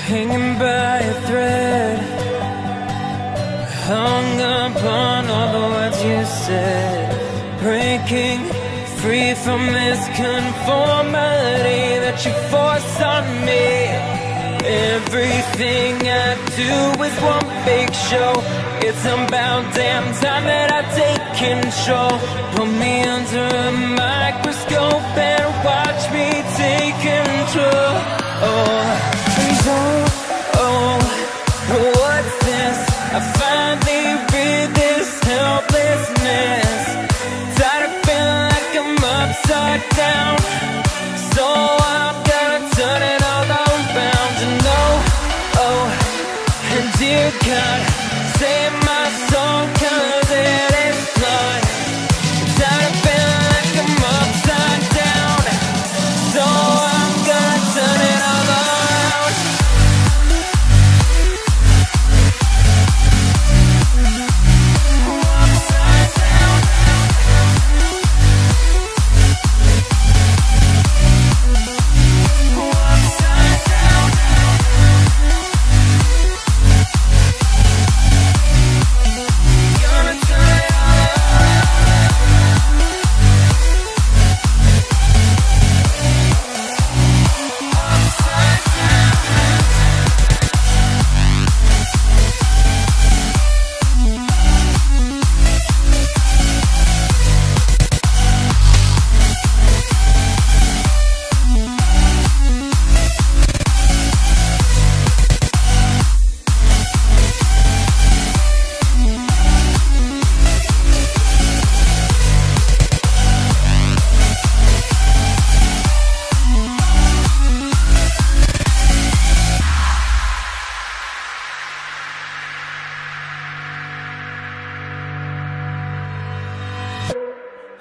hanging by a thread, hung upon all the words you said, breaking free from this conformity that you force on me. Everything I do is one big show. It's about damn time that I take control. Put me under a microscope and watch me take control. What's this? I finally read this helplessness. Tired of feeling like I'm upside down, so I'm gonna turn it all around. And and dear God, save my soul, 'cause it is flawed. Tired of feeling like I'm upside down, so I'm gonna turn it all around. Upside down. Upside down. Gonna turn it all around. Upside down.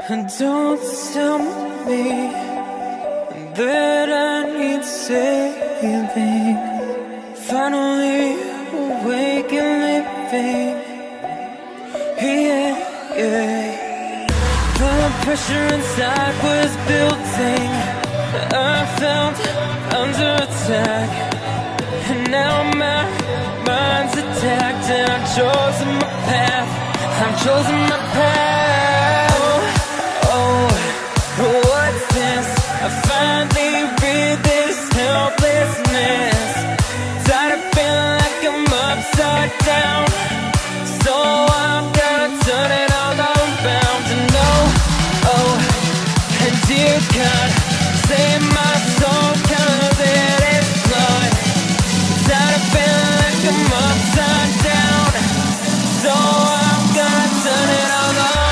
And don't tell me that I need saving. Finally awake and living. Yeah. The pressure inside was building. I felt under attack, and now my mind's attacked. And I've chosen my path. I've chosen my path. What's this? I finally read this helplessness. Tired of feeling like I'm upside down, so I'm gonna turn it all around. And and dear God, save my soul, 'cause it is flawed. Tired of feeling like I'm upside down, so I'm gonna turn it all around.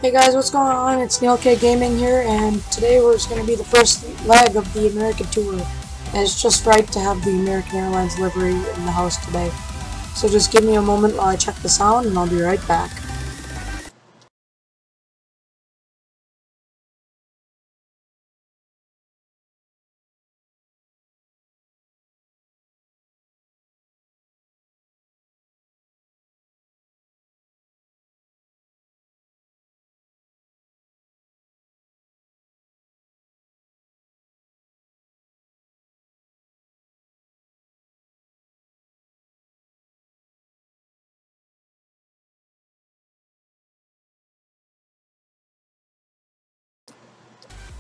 Hey guys, what's going on? It's Neil K Gaming here, and today we're going to be the first leg of the American tour. And it's just right to have the American Airlines livery in the house today. So just give me a moment while I check the sound, and I'll be right back.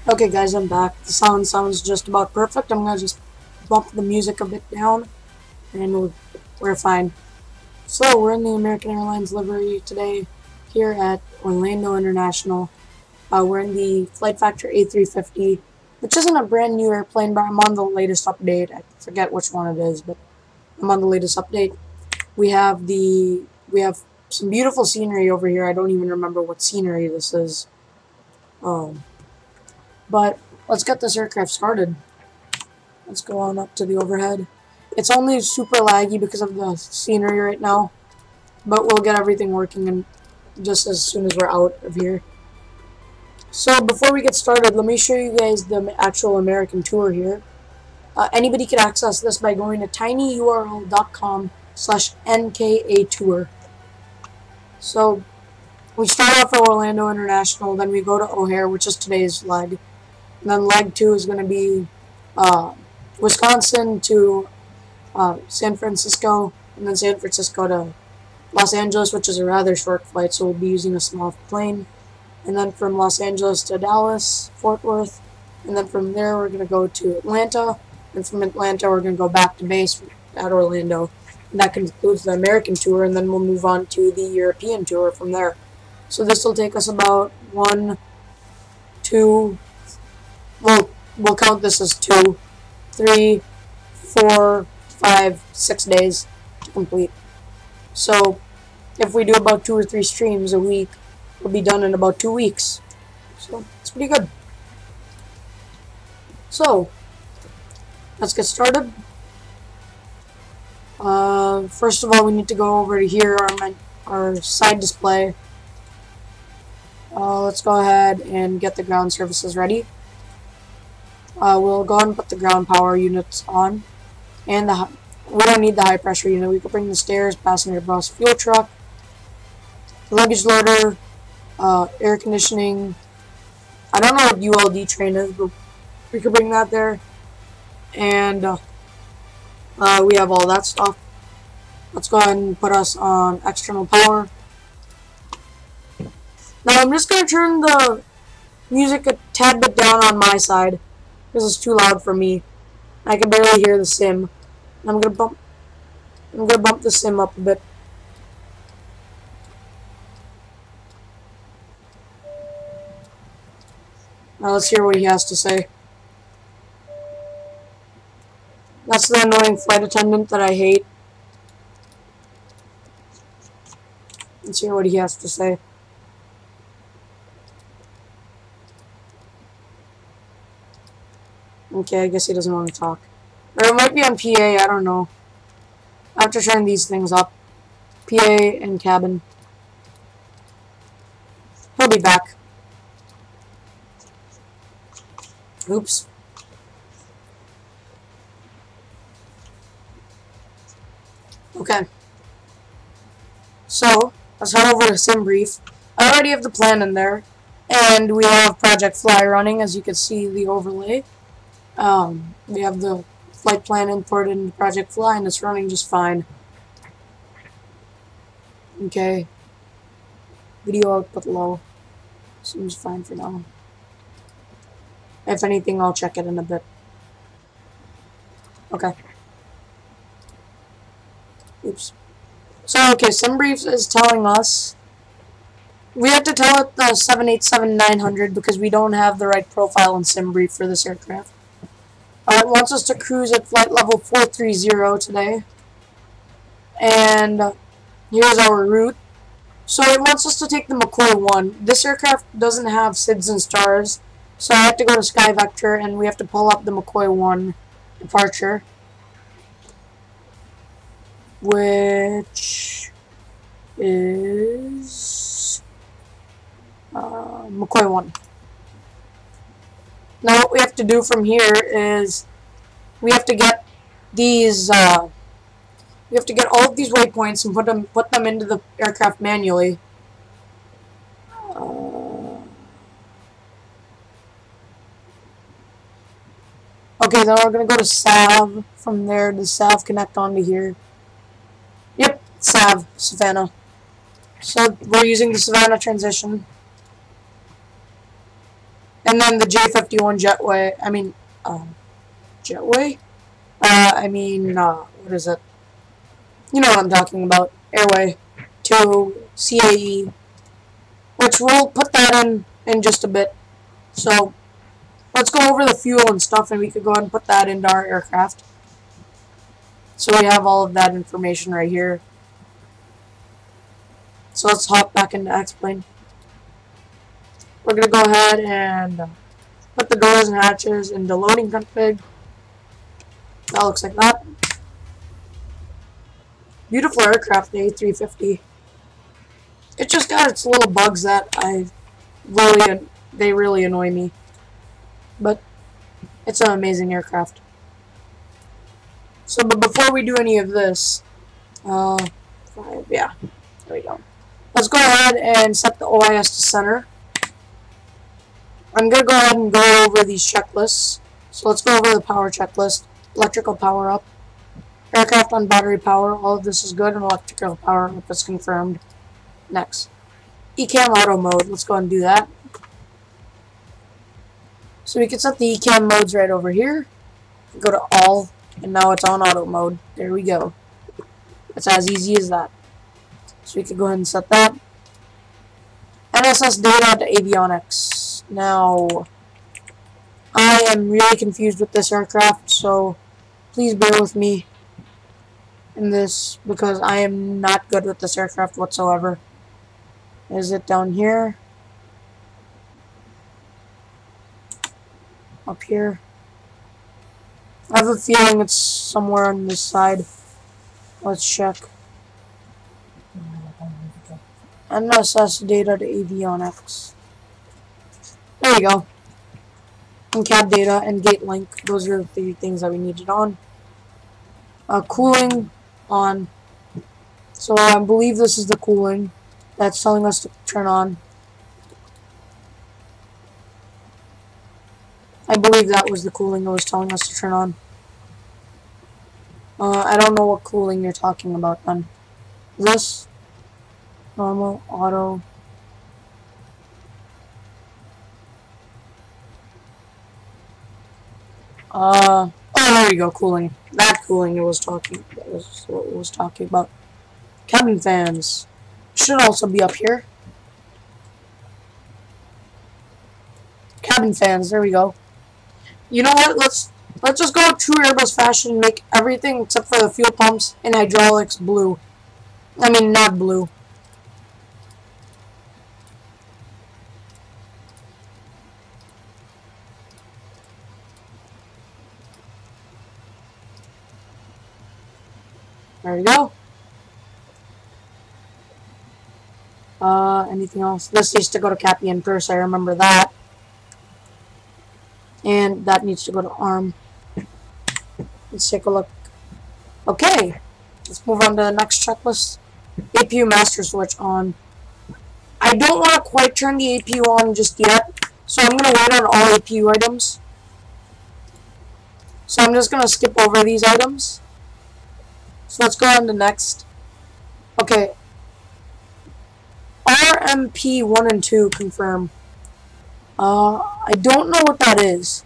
Okay guys, I'm back. The sound sounds just about perfect. I'm going to just bump the music a bit down, and we're fine. So, we're in the American Airlines livery today here at Orlando International. We're in the FlightFactor A350, which isn't a brand new airplane, but I'm on the latest update. I forget which one it is, but I'm on the latest update. We have some beautiful scenery over here. I don't even remember what scenery this is. But let's get this aircraft started. Let's go on up to the overhead. It's only super laggy because of the scenery right now, but we'll get everything working in just as soon as we're out of here. So before we get started, let me show you guys the actual American tour here. Anybody can access this by going to tinyurl.com/nkatour. So we start off at Orlando International, then we go to O'Hare, which is today's leg. And then leg 2 is going to be Wisconsin to San Francisco, and then San Francisco to Los Angeles, which is a rather short flight, so we'll be using a small plane. And then from Los Angeles to Dallas, Fort Worth, and then from there we're going to go to Atlanta, and from Atlanta we're going to go back to base at Orlando. And that concludes the American tour, and then we'll move on to the European tour from there. So this will take us about 1, 2, well, we'll count this as 2, 3, 4, 5, 6 days to complete. So if we do about 2 or 3 streams a week, we'll be done in about 2 weeks. So it's pretty good. So let's get started. First of all, we need to go over to here on our side display. Let's go ahead and get the ground services ready. We'll go ahead and put the ground power units on, and we don't need the high pressure unit. We can bring the stairs, passenger bus, fuel truck, the luggage loader, air conditioning. I don't know what ULD train is, but we could bring that there, and we have all that stuff. Let's go ahead and put us on external power. Now I'm just going to turn the music a tad bit down on my side, because it's too loud for me. I can barely hear the sim. I'm gonna bump the sim up a bit. Now let's hear what he has to say. That's the annoying flight attendant that I hate. Let's hear what he has to say. Okay, I guess he doesn't want to talk. Or it might be on PA, I don't know. I have to turn these things up. PA and cabin. He'll be back. Oops. Okay. So, let's head over to SimBrief. I already have the plan in there. And we have Project Fly running, as you can see the overlay. We have the flight plan imported into Project Fly, and it's running just fine. Okay. Video output low. Seems fine for now. If anything, I'll check it in a bit. Okay. Oops. So, okay, SimBrief is telling us we have to tell it the 787-900 because we don't have the right profile in SimBrief for this aircraft. It wants us to cruise at flight level 430 today. And here's our route. So it wants us to take the McCoy 1. This aircraft doesn't have SIDS and stars, so I have to go to FlightFactor and we have to pull up the McCoy 1 departure, which is McCoy 1. Now what we have to do from here is we have to get these we have to get all of these waypoints and put them into the aircraft manually. Okay, then we're gonna go to Sav. From there to Sav, connect onto here. Yep, Sav, Savannah. So we're using the Savannah transition. And then the J51 jetway, jetway? What is it? You know what I'm talking about. Airway to CAE. Which we'll put that in just a bit. So, let's go over the fuel and stuff, and we could go ahead and put that into our aircraft. So we have all of that information right here. So let's hop back into X-Plane. We're going to go ahead and put the doors and hatches into loading config. That looks like that. Beautiful aircraft, the A350. It just got its little bugs that they really annoy me. But it's an amazing aircraft. So, but before we do any of this, there we go. Let's go ahead and set the OIS to center. I'm going to go ahead and go over these checklists. So let's go over the power checklist. Electrical power up. Aircraft on battery power. All of this is good. And electrical power up is confirmed. Next. ECAM auto mode. Let's go ahead and do that. So we can set the ECAM modes right over here. Go to all. And now it's on auto mode. There we go. It's as easy as that. So we can go ahead and set that. NSS data to avionics. Now, I am really confused with this aircraft, so please bear with me in this, because I am not good with this aircraft whatsoever. Is it down here? Up here? I have a feeling it's somewhere on this side. Let's check. NSS data to avionics. There you go. And cab data and gate link. Those are the 3 things that we needed on. Cooling on. So I believe this is the cooling that's telling us to turn on. I believe that was the cooling that was telling us to turn on. I don't know what cooling you're talking about then. This? Normal, auto. Oh, there you go, cooling. That cooling that was what it was talking about. Cabin fans should also be up here. Cabin fans, there we go. You know what? Let's just go true Airbus fashion and make everything except for the fuel pumps and hydraulics blue. I mean, not blue. There we go. Anything else? This needs to go to Capian first, I remember that. And that needs to go to ARM. Let's take a look. Okay. Let's move on to the next checklist. APU master switch on. I don't want to quite turn the APU on just yet, so I'm going to wait on all APU items. So I'm just going to skip over these items. So let's go on to next. Okay. RMP 1 and 2 confirm. I don't know what that is.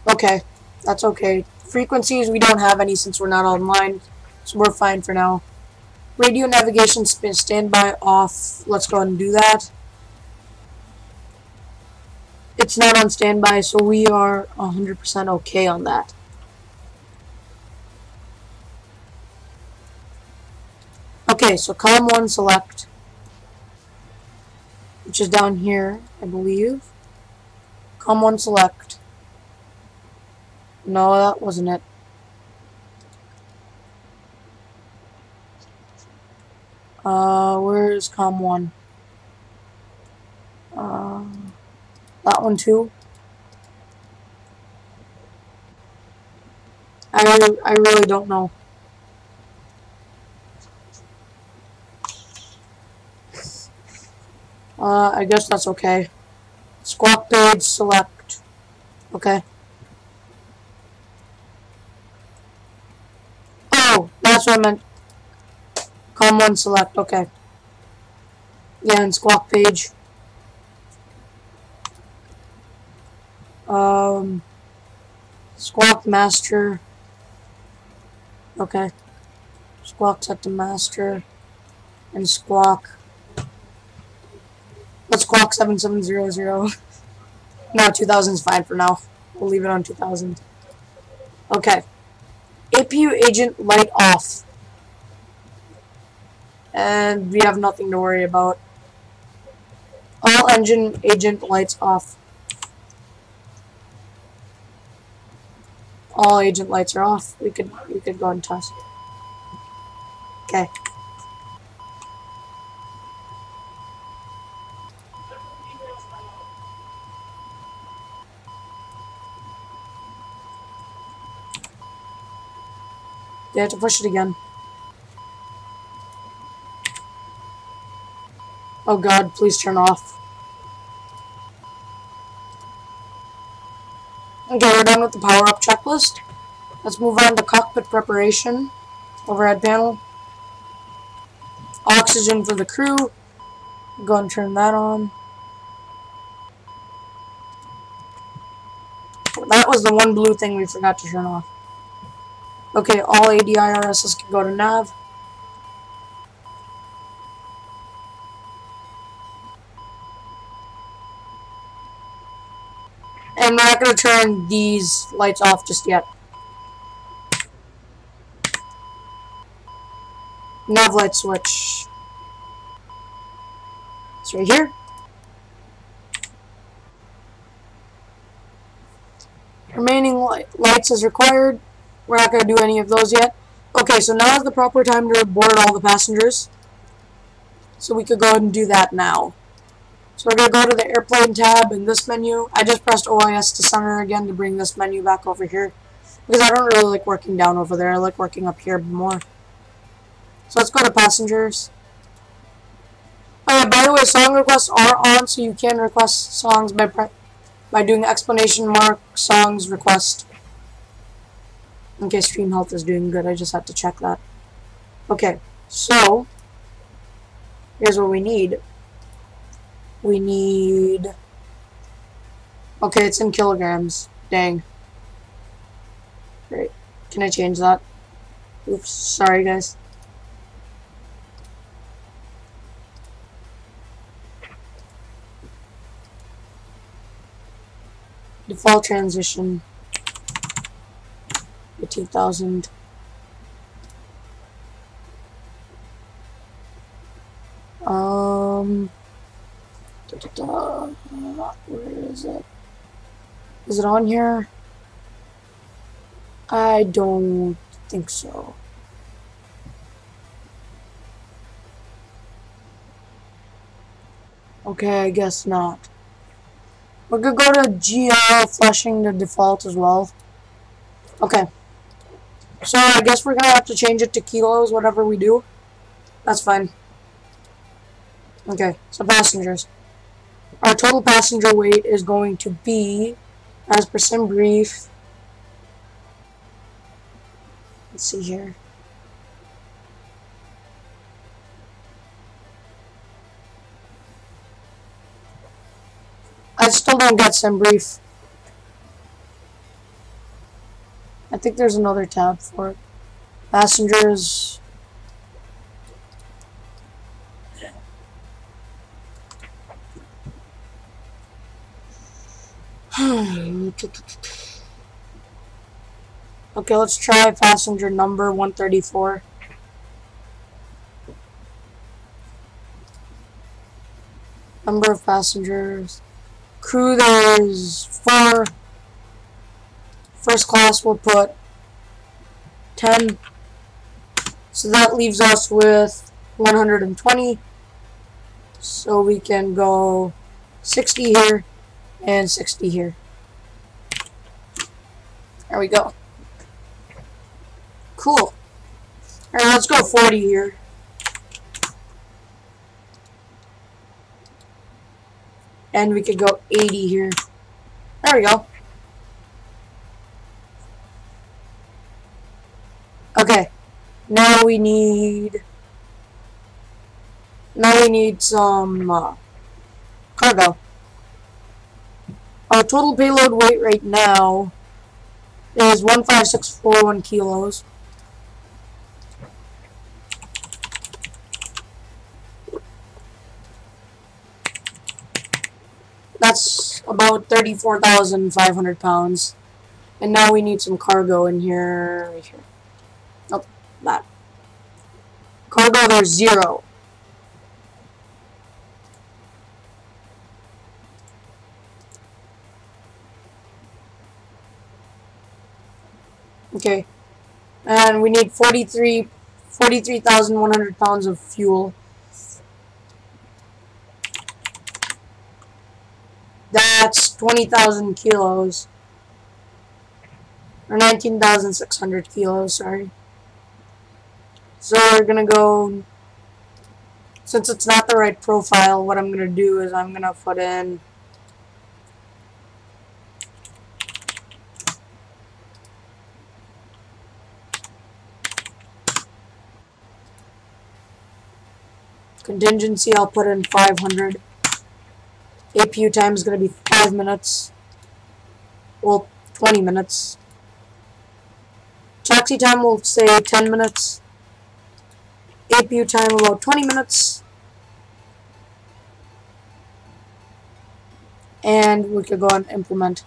Okay. That's okay. Frequencies, we don't have any since we're not online, so we're fine for now. Radio navigation standby off. Let's go ahead and do that. It's not on standby, so we are 100% okay on that. Okay, so column 1 select, which is down here, I believe. Column 1 select. No, that wasn't it. Where is column 1? That one too. I really don't know. I guess that's okay. Squawk page select. Okay. Oh, that's what I meant. Column 1 select. Okay. Yeah, and squawk page. Squawk master. Okay. Squawk set to master. And squawk. Let's squawk 7700. No, 2000 is fine for now. We'll leave it on 2000. Okay. APU agent light off. And we have nothing to worry about. All engine agent lights off. All agent lights are off. We could go and test. Okay. You have to push it again. Oh god, please turn off. Okay, we're done with the power-up checklist. Let's move on to cockpit preparation. Overhead panel. Oxygen for the crew. Go and turn that on. That was the one blue thing we forgot to turn off. Okay, all ADIRSs can go to nav. And we're not going to turn these lights off just yet. Nav light switch. It's right here. Remaining lights as required. We're not going to do any of those yet. Okay, so now is the proper time to board all the passengers. So we could go ahead and do that now. So we're going to go to the airplane tab in this menu. I just pressed OIS to center again to bring this menu back over here. Because I don't really like working down over there. I like working up here more. So let's go to passengers. Oh yeah, by the way, song requests are on, so you can request songs by doing exclamation mark songs request. Okay, stream health is doing good. I just had to check that. Okay, so here's what we need. We need... Okay, it's in kilograms. Dang. Great. Can I change that? Oops, sorry guys. Default transition. 18,000. Where is it? Is it on here? I don't think so. Okay, I guess not. We're gonna go to GL flashing the default as well. Okay. So I guess we're gonna have to change it to kilos, whatever we do. That's fine. Okay, so passengers. Our total passenger weight is going to be, as per sim brief. Let's see here. I still don't get sim brief. I think there's another tab for it. Passengers. Okay, let's try passenger number 134. Number of passengers. Crew, there's 4. First class, we'll put 10. So that leaves us with 120. So we can go 60 here and 60 here. There we go. Cool. Alright, let's go 40 here. And we could go 80 here. There we go. Okay. Now we need some cargo. Our total payload weight right now is 15641 kilos. That's about 34,500 pounds. And now we need some cargo in here, right here. Nope, that. Cargo, there's 0. Okay. And we need 43,100 pounds of fuel. That's 20,000 kilos. Or 19,600 kilos, sorry. So we're gonna go, since it's not the right profile, what I'm gonna do is I'm gonna put in contingency. I'll put in 500. APU time is going to be 5 minutes. Well, 20 minutes. Taxi time will say 10 minutes. APU time about 20 minutes. And we could go and implement.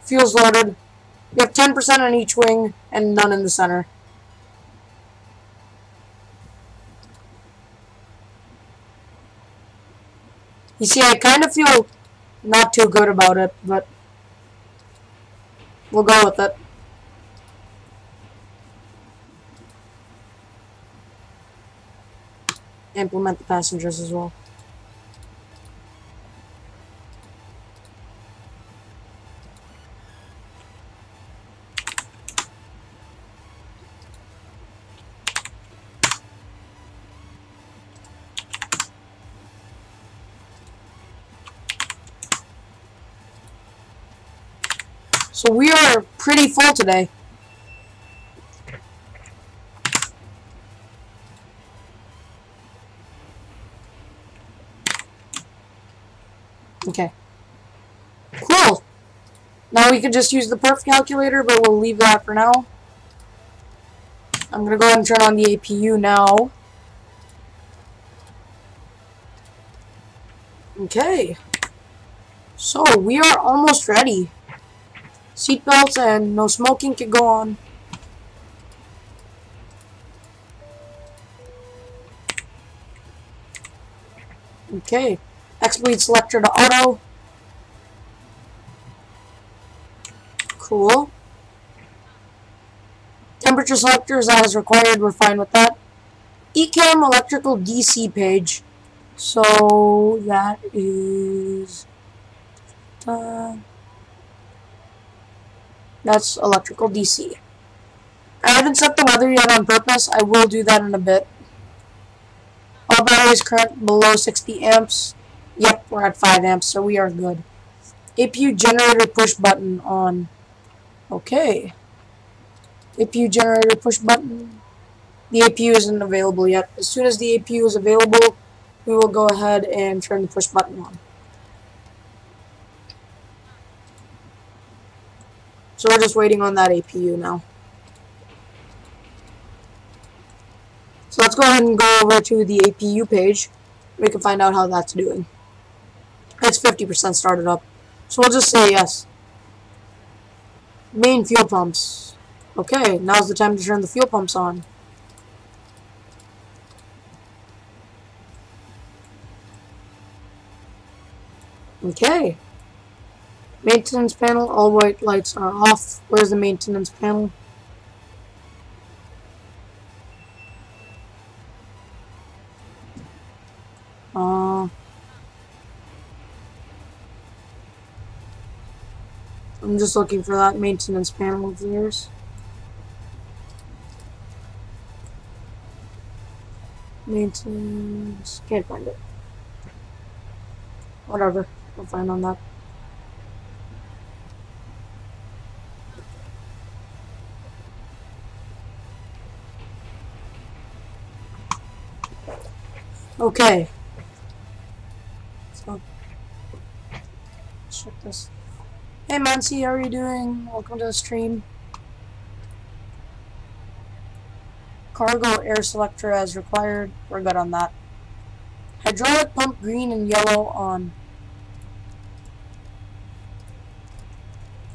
Fuel's loaded. We have 10% on each wing and none in the center. You see, I kind of feel not too good about it, but we'll go with it. Implement the passengers as well. So we are pretty full today. Okay. Cool. Now we can just use the perf calculator, but we'll leave that for now. I'm going to go ahead and turn on the APU now. Okay. So we are almost ready. Seatbelts and no smoking can go on. Okay. X-Bleed selector to auto. Cool. Temperature selector is as required. We're fine with that. ECAM electrical DC page. So that is... that's electrical DC. I haven't set the weather yet on purpose. I will do that in a bit. All batteries current below 60 amps. Yep, we're at 5 amps, so we are good. APU generator push button on. Okay. APU generator push button. The APU isn't available yet. As soon as the APU is available, we will go ahead and turn the push button on. So we're just waiting on that APU now. So let's go ahead and go over to the APU page. We can find out how that's doing. It's 50% started up. So we'll just say yes. Main fuel pumps. Okay, now's the time to turn the fuel pumps on. Okay. Maintenance panel, all white lights are off. Where's the maintenance panel? I'm just looking for that maintenance panel of theirs. Maintenance, can't find it. Whatever, I'll find on that. Okay. So, check this. Hey Mancy, how are you doing? Welcome to the stream. Cargo air selector as required. We're good on that. Hydraulic pump green and yellow on.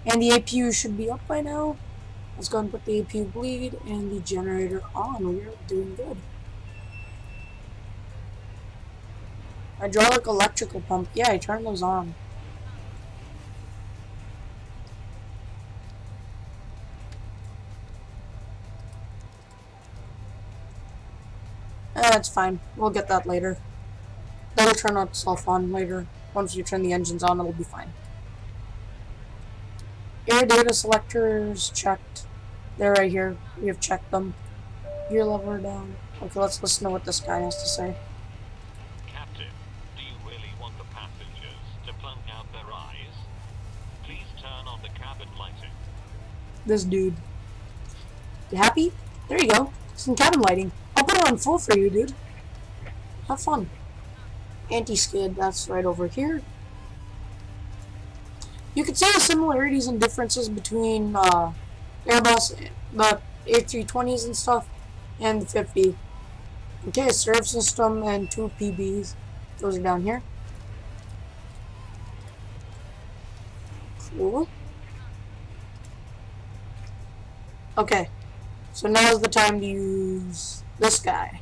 And the APU should be up by now. Let's go and put the APU bleed and the generator on. We're doing good. Hydraulic electrical pump. Yeah, I turned those on. That's fine. We'll get that later. That'll turn itself on later. Once you turn the engines on, it'll be fine. Air data selectors checked. They're right here. We have checked them. Gear lever down. Okay, let's listen to what this guy has to say. Captain, do you really want the passengers to plunk out their eyes? Please turn on the cabin lighting. This dude. You happy? There you go. Some cabin lighting. I'll put it on full for you, dude. Have fun. Anti-skid, that's right over here. You can see the similarities and differences between Airbus, the A320s and stuff, and the 50. Okay, serve system and 2 PBs. Those are down here. Cool. Okay, so now's the time to use this guy.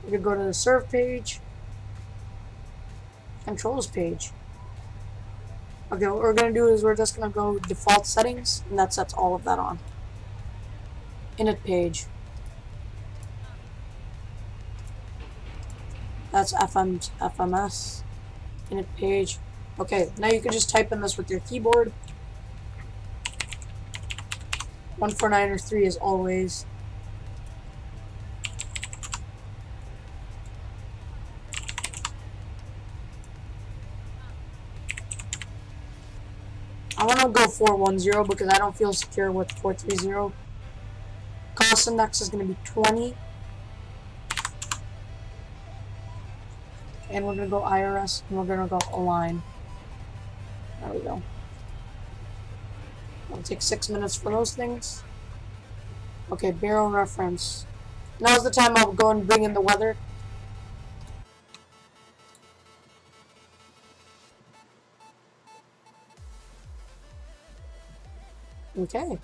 We're gonna go to the serve page, controls page. Okay, what we're gonna do is we're just gonna go default settings, and that sets all of that on. Init page. That's FMS. Init page. Okay, now you can just type in this with your keyboard. 149 as always. I want to go 410 because I don't feel secure with 430. Cost index is going to be 20. And we're going to go IRS and we're going to go align. There we go. It'll take 6 minutes for those things. Okay, barrel reference. Now's the time I'll go and bring in the weather. Okay.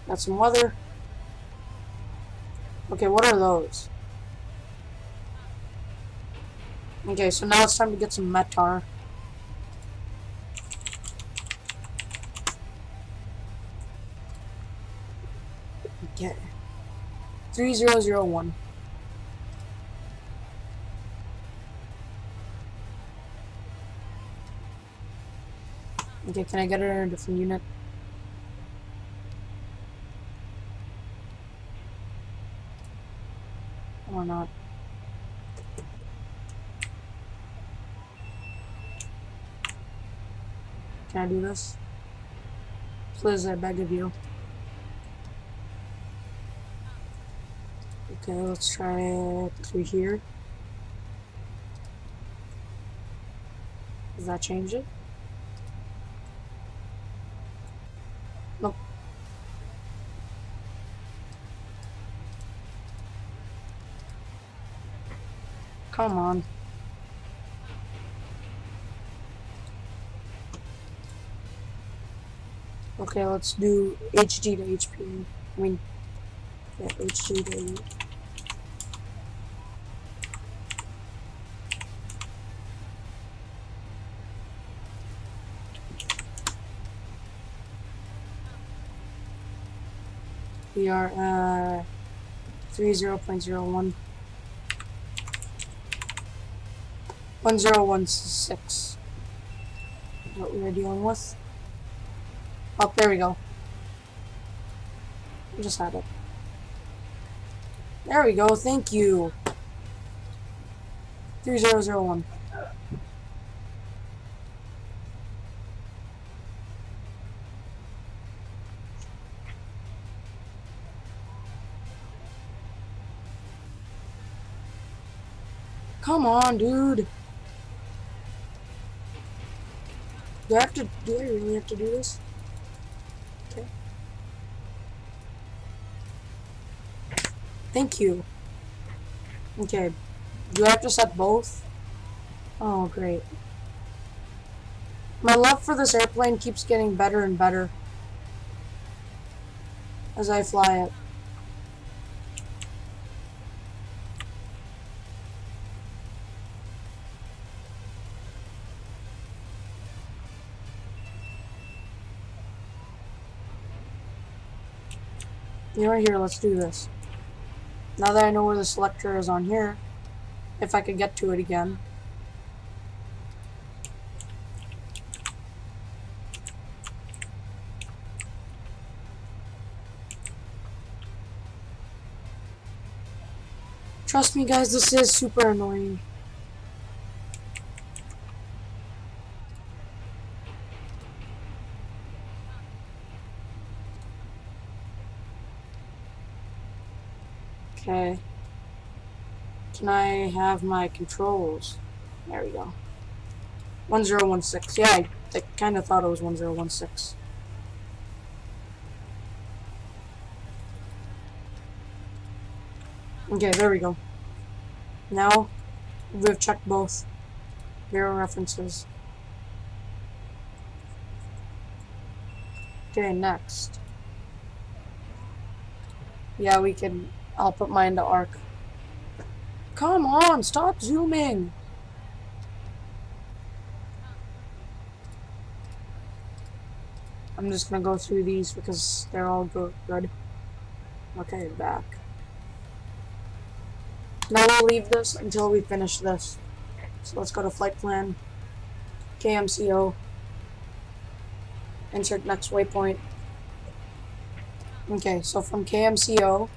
Got some weather. Okay, what are those? Okay, so now it's time to get some METAR. Okay. 3001. Okay, can I get it in a different unit? Or not? Can I do this? Please, I beg of you. Okay, let's try it through here. Does that change it? Nope. Come on. Okay, let's do HG to HP. I mean, yeah, HG to... We are at 30.01. 1016 is what we were dealing with. Oh, there we go. We just had it. There we go, thank you. 3001. Come on, dude. Do I really have to do this? Okay. Thank you. Okay. Do I have to set both? Oh, great. My love for this airplane keeps getting better and better as I fly it. You know, here, let's do this. Now that I know where the selector is on here, if I could get to it again. Trust me, guys, this is super annoying. Okay. Can I have my controls? There we go. 1016. Yeah, I kind of thought it was 1016. Okay, there we go. Now, we've checked both mirror references. Okay, next. Yeah, we can... I'll put mine to arc. Come on, stop zooming! I'm just gonna go through these because they're all good. Okay, back. Now we'll leave this until we finish this. So let's go to flight plan, KMCO, insert next waypoint. Okay, so from KMCO,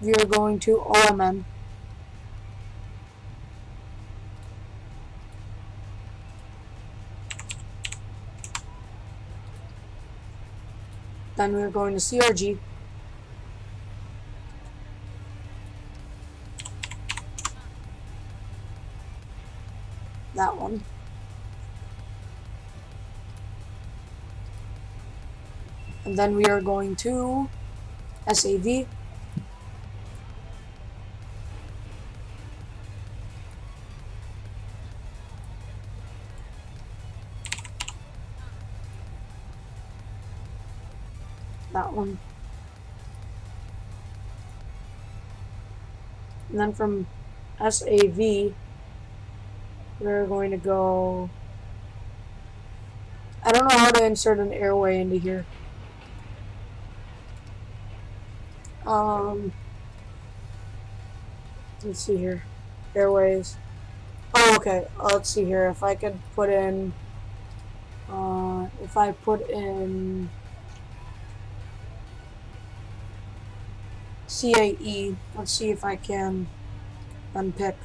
we are going to OMN. Then we're going to CRG. That one. And then we are going to SAV. That one. And then from SAV, we're going to go... I don't know how to insert an airway into here. Let's see here. Airways. Oh, okay. Let's see here. If I could put in... if I put in... CAE. Let's see if I can unpick.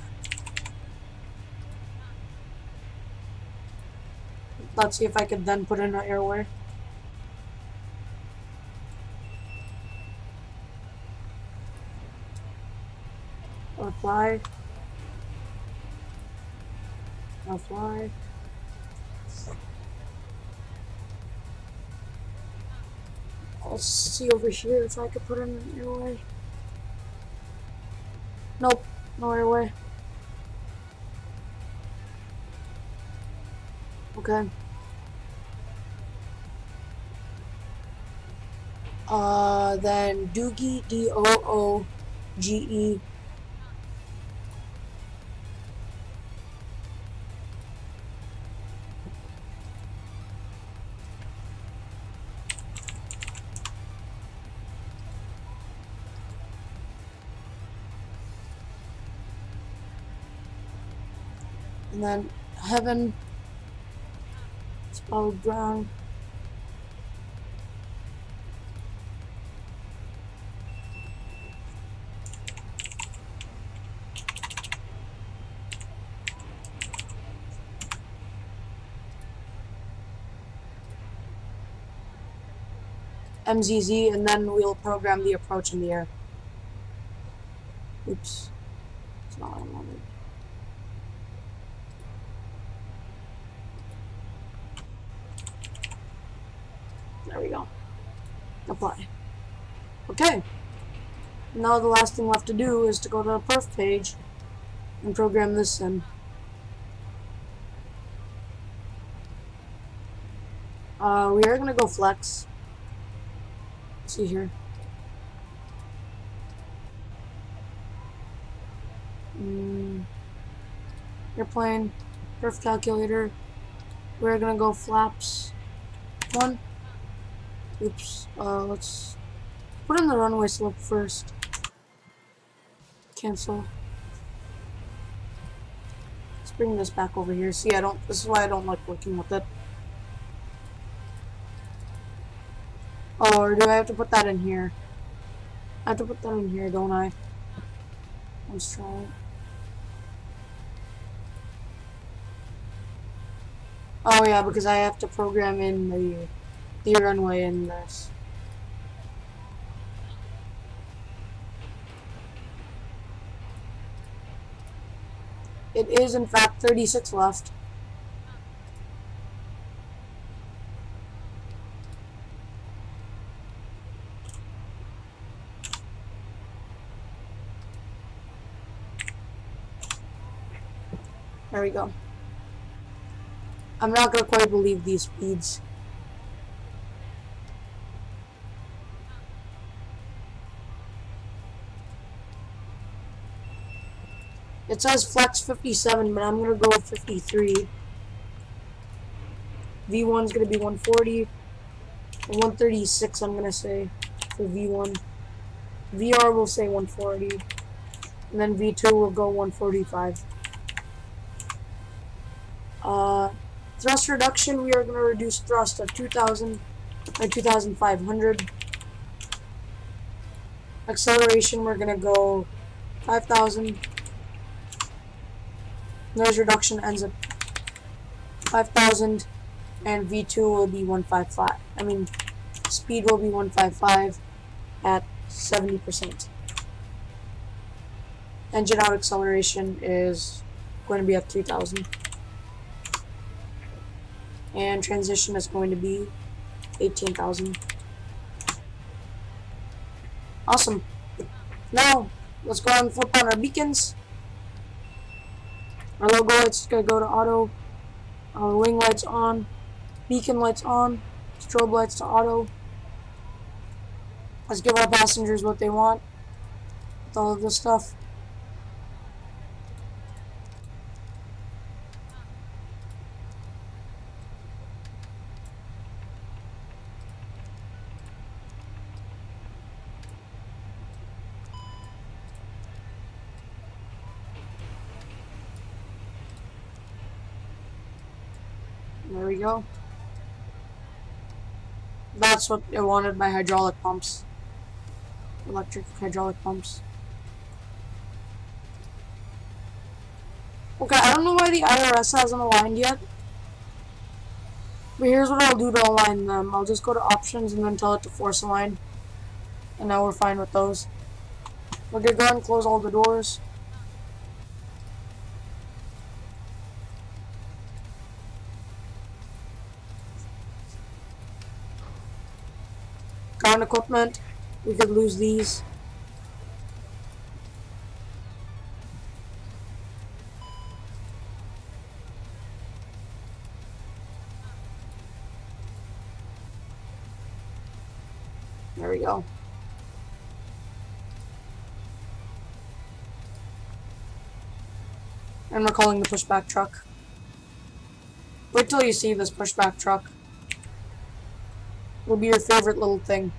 Let's see if I could then put in an airway. Apply. Apply. I'll see over here if I could put in an airway. Nope, no airway. Okay. Then Doogie, D-O-O-G-E. And then heaven, spelled ground. MZZ, and then we'll program the approach in the air. Oops. That's not what I wanted. There we go. Apply. Okay. Now the last thing left to do is to go to the perf page and program this in. We are going to go flex. Let's see here. Airplane, perf calculator. We're gonna go flaps 1. Oops. Let's put in the runway slope first. Cancel. Let's bring this back over here. See, this is why I don't like working with it. Oh, or do I have to put that in here? I have to put that in here, don't I? Let's try it. Oh yeah, because I have to program in the runway in this. It is in fact 36 left. There we go. I'm not gonna quite believe these speeds. It says flex 57, but I'm gonna go 53. V1's gonna be 140. And 136 I'm gonna say for V1. VR will say 140. And then V2 will go 145. Thrust reduction, we are going to reduce thrust at 2,000 or 2,500. Acceleration, we're going to go 5,000. Noise reduction ends at 5,000. And V2 will be 155. I mean, speed will be 155 at 70%. Engine out acceleration is going to be at 3,000. And transition is going to be 18,000. Awesome. Now, let's go ahead and flip on our beacons. Our logo lights going to go to auto. Our wing lights on. Beacon lights on. Strobe lights to auto. Let's give our passengers what they want with all of this stuff. There we go. That's what it wanted by hydraulic pumps. Electric hydraulic pumps. Okay, I don't know why the IRS hasn't aligned yet. But here's what I'll do to align them. I'll just go to options and then tell it to force align. And now we're fine with those. We're gonna go ahead and close all the doors. Ground equipment, we could lose these. There we go. And we're calling the pushback truck. Wait till you see this pushback truck. Will be your favorite little thing.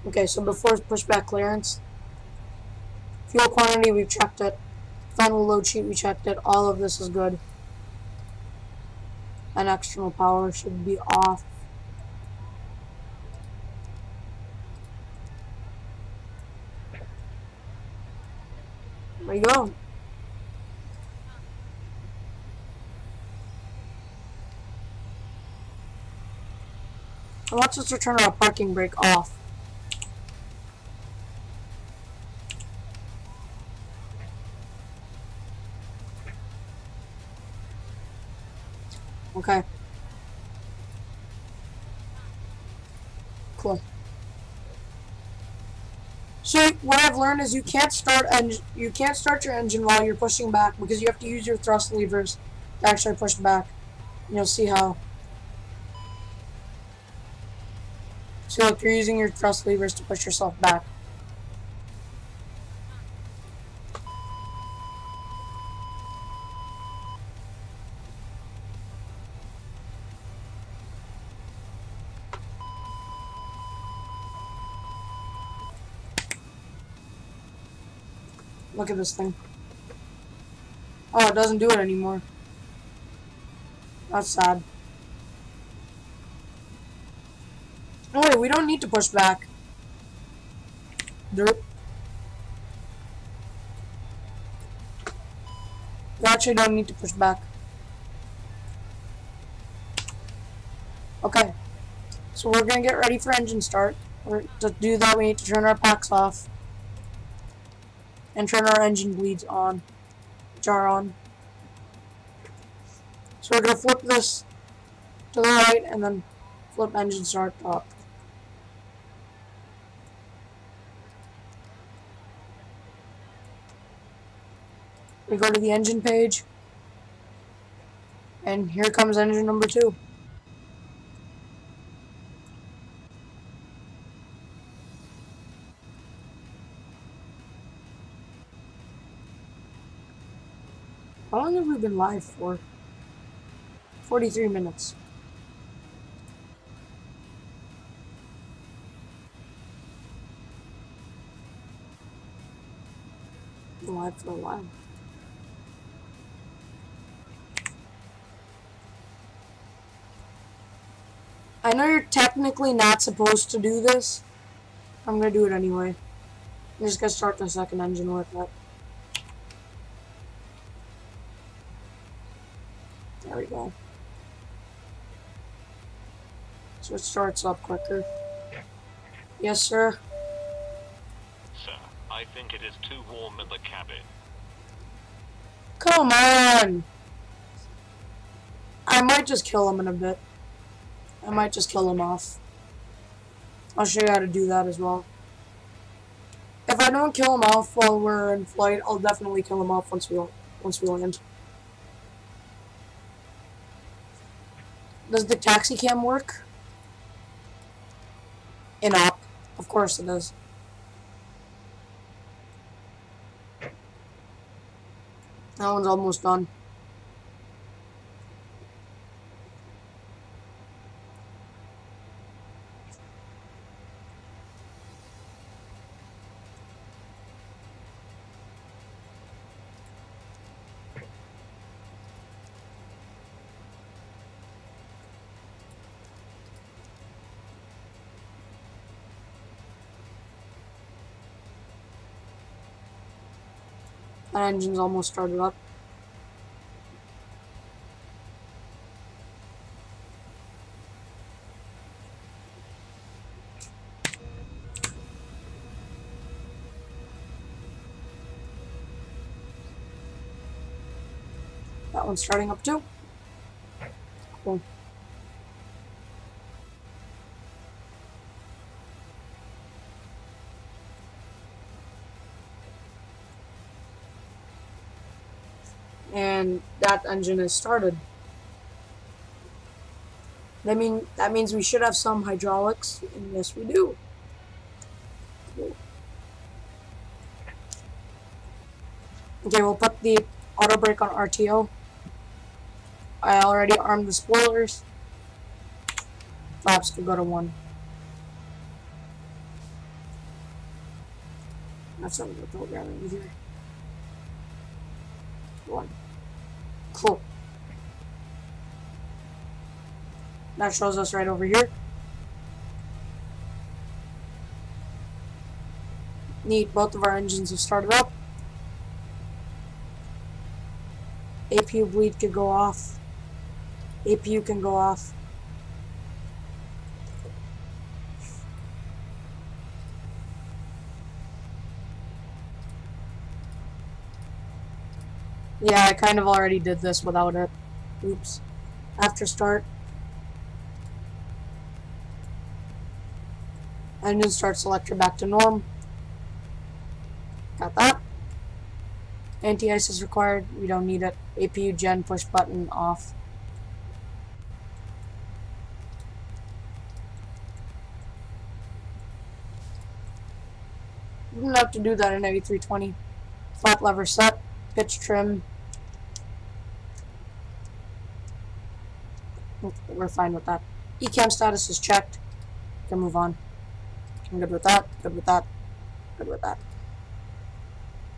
Okay, so before pushback clearance, fuel quantity, we've checked it. Final load sheet, we checked it. All of this is good. And external power should be off. There you go. And watch us return our parking brake off. Okay. Cool. So what I've learned is you can't start your engine while you're pushing back because you have to use your thrust levers to actually push back. And you'll see how. So look, you're using your thrust levers to push yourself back. Look at this thing. Oh, it doesn't do it anymore. That's sad. Oh wait, we don't need to push back. Derp. We actually don't need to push back. Okay. So we're gonna get ready for engine start. To do that, we need to turn our packs off. And turn our engine bleeds on. Which are on. So we're gonna flip this to the right and then flip engine start up. We go to the engine page. And here comes engine number 2. How long have we been live for? 43 minutes. Been live for a while. I know you're technically not supposed to do this. I'm gonna do it anyway. I'm just gonna start the second engine with it. There we go. So it starts up quicker. Yes, sir. Sir, I think it is too warm in the cabin. Come on! I might just kill him in a bit. I might just kill him off. I'll show you how to do that as well. If I don't kill him off while we're in flight, I'll definitely kill him off once we land. Does the taxi cam work? In op. Of course it does. That one's almost done. That engine's almost started up. That one's starting up too. Cool. And that engine is started. That means we should have some hydraulics, and yes we do. Cool. Okay, we'll put the auto brake on RTO. I already armed the spoilers. Flaps could go to 1. That's not the programming either. One. Cool. That shows us right over here. Neat, both of our engines have started up. APU bleed could go off. APU can go off. Yeah, I kind of already did this without it. Oops. After start. Engine start selector back to norm. Got that. Anti-ice is required. We don't need it. APU gen push button off. You don't have to do that in A320. Flap lever set. Pitch trim. We're fine with that. ECAM status is checked. Can move on. I'm good with that. Good with that. Good with that.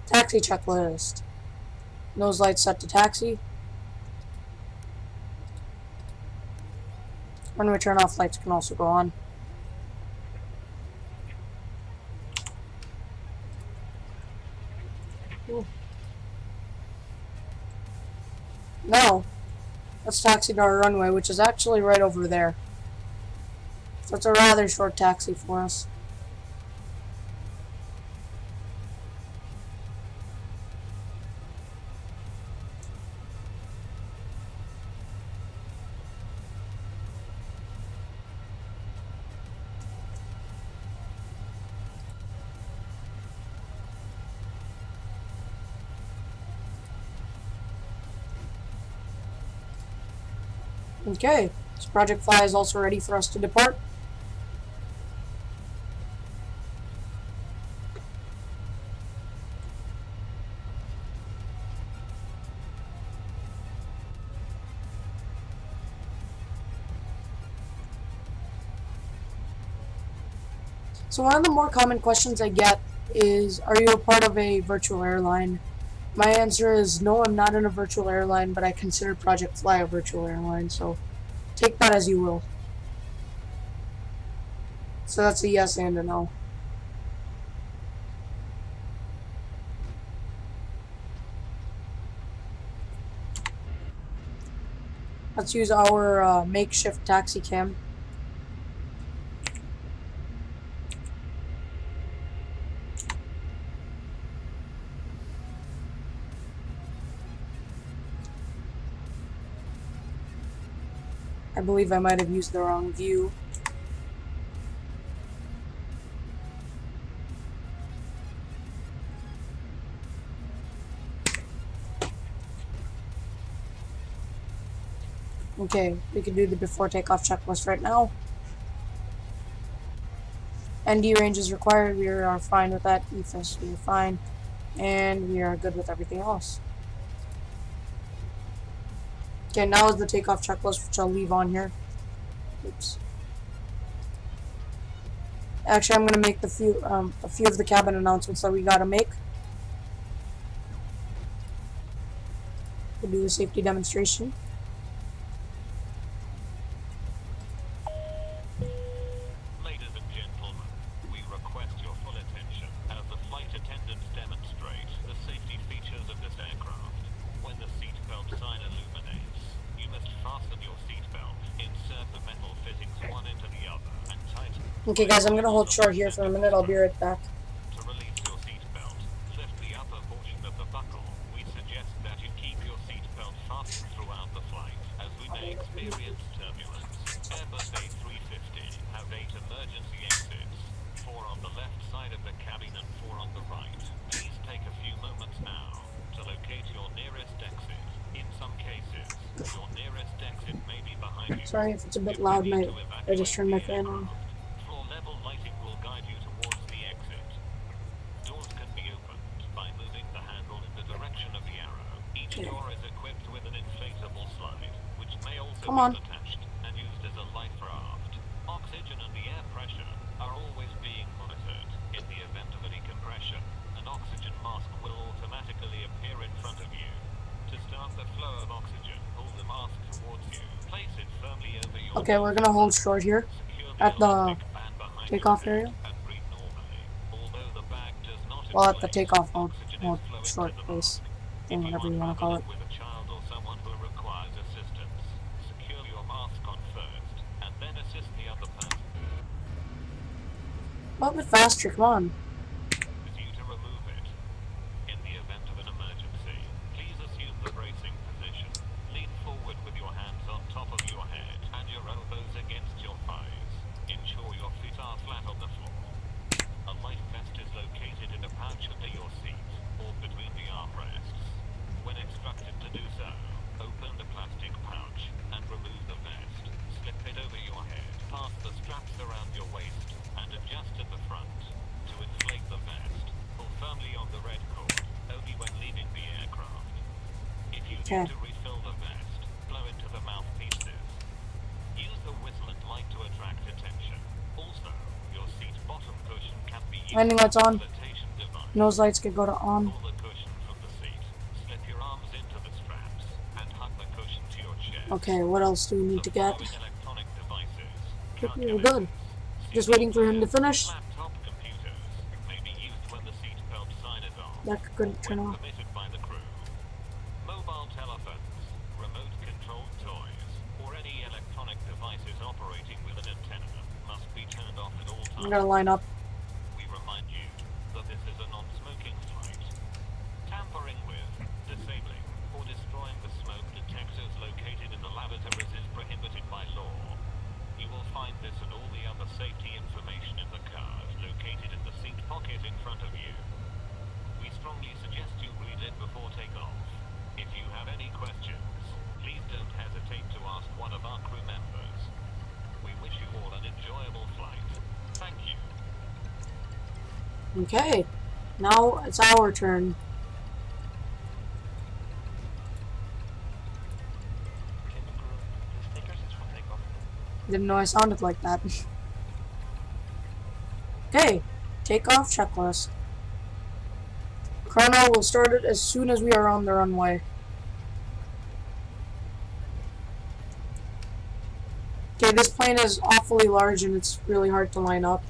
Taxi checklist. Nose lights set to taxi. When we turn off, lights can also go on. Ooh. No. Let's taxi to our runway, which is actually right over there. So it's a rather short taxi for us. Okay, this Project Fly is also ready for us to depart. So one of the more common questions I get is, are you a part of a virtual airline? My answer is no, I'm not in a virtual airline, but I consider Project Fly a virtual airline, so take that as you will. So that's a yes and a no. Let's use our makeshift taxi cam. I believe I might have used the wrong view. Okay, we can do the before takeoff checklist right now. ND range is required. We are fine with that. EFIS, we are fine. And we are good with everything else. Okay, now is the takeoff checklist, which I'll leave on here. Oops. Actually, I'm gonna make a few of the cabin announcements that we gotta make. We'll do the safety demonstration. Ladies and gentlemen, we request your full attention as the flight attendants demonstrate the safety features of this aircraft. When the seatbelt sign illuminates, you must fasten your seatbelt, insert the metal fittings one into the other, and tighten. Okay, guys, I'm gonna hold short here for a minute. I'll be right back. To release your seatbelt, lift the upper portion of the buckle. We suggest that you keep your seatbelt fastened throughout the flight, as we may experience turbulence. Airbus A350 have 8 emergency exits, 4 on the left side of the cabin and 4 on the right. Please take a few moments now to locate your nearest exit. In some cases, your nearest exit may be behind you. Sorry if it's a bit loud, mate. I just turned my fan on. Floor level lighting will guide you towards the exit. Doors can be opened by moving the handle in the direction of the arrow. Each door is equipped with an inflatable slide, which may also be attached and used as a life raft. Oxygen and the air pressure are always being monitored. In the event of a decompression, an oxygen mask will automatically appear in front of you. To start the flow of oxygen, pull the mask towards you. Place it firmly over your Okay, we're gonna hold short here secure at the elastic band behind takeoff your area. head and breathe normally. Although the bag does not Well, at the inflate, takeoff mode, oxygen hold is flowing short to the base, mask. or If you whatever are you want to call it. traveling with a child or someone who requires assistance, secure your mask on first, and then assist the other person. A little bit faster, come on. With you to remove it. In the event of an emergency, please assume the bracing position. Lean forward with your hands on top of your head and your elbows against your thighs. Ensure your feet are flat on the floor. A life vest is located in a pouch under your seat or between the armrests. When instructed to do so, open the plastic pouch and remove the vest. Slip it over your head, pass the straps around your waist, and adjust at the front. To inflate the vest, pull firmly on the red cord, only when leaving the aircraft. If you need to refill the vest, blow into the mouthpieces. Use the whistle and light to attract attention. Also, your seat bottom cushion can be used Landing lights on. as a flotation device. Nose lights could go to on. Pull the cushion from the seat, slip your arms into the straps, and hug the cushion to your chest. Okay, what else do we need to The get? following electronic devices, Okay, we're good. Just waiting for him to finish. laptop computers may be used when the seat belt sign is on, That couldn't turn when off. permitted by the crew. Mobile telephones, remote-controlled toys, or any electronic devices operating with an antenna must be turned off at all I'm times. gonna line up. We remind you that this is a non-smoking flight. Tampering with, disabling, or destroying the smoke detectors located in the lavatories is prohibited by law. You will find this and all the other safety information in the card located in the seat pocket in front of you. We strongly suggest you read it before takeoff. If you have any questions, please don't hesitate to ask one of our crew members. We wish you all an enjoyable flight. Thank you. Okay, now it's our turn. Didn't know I sounded like that. Okay, takeoff checklist. Chrono will start it as soon as we are on the runway. Okay, this plane is awfully large and it's really hard to line up.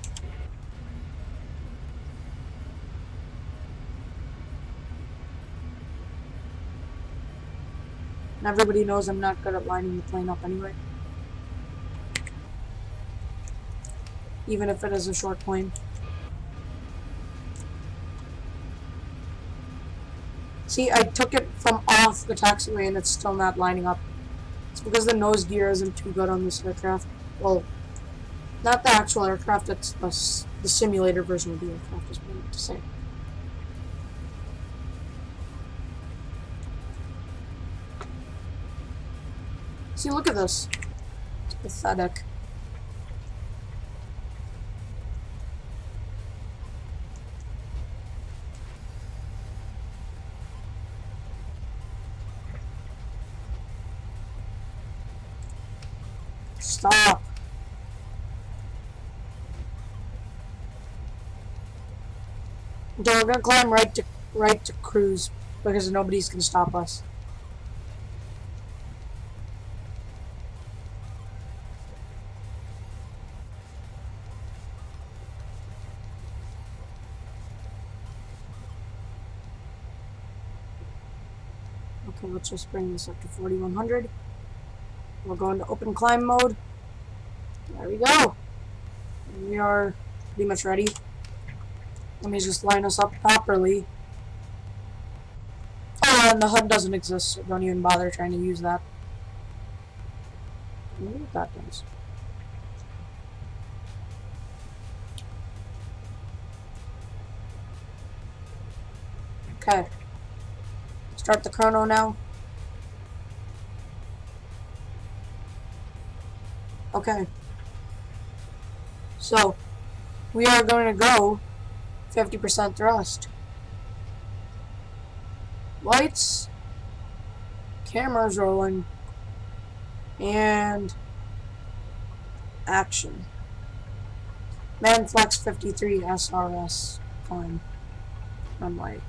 And everybody knows I'm not good at lining the plane up anyway. Even if it is a short plane. See, I took it from off the taxiway and it's still not lining up. It's because the nose gear isn't too good on this aircraft. Well, not the actual aircraft, it's the simulator version of the aircraft, is what I meant to say. See, look at this. It's pathetic. Stop. Okay, we're gonna climb right to cruise because nobody's gonna stop us. Okay, let's just bring this up to 4100. We'll go into open climb mode. There we go. And we are pretty much ready. Let me just line us up properly. Oh, and the HUD doesn't exist, so don't even bother trying to use that. I wonder what that does. Okay. Start the chrono now. Okay. So, we are going to go 50% thrust. Lights. Cameras rolling. And action. Manflex 53 SRS climb. Runway.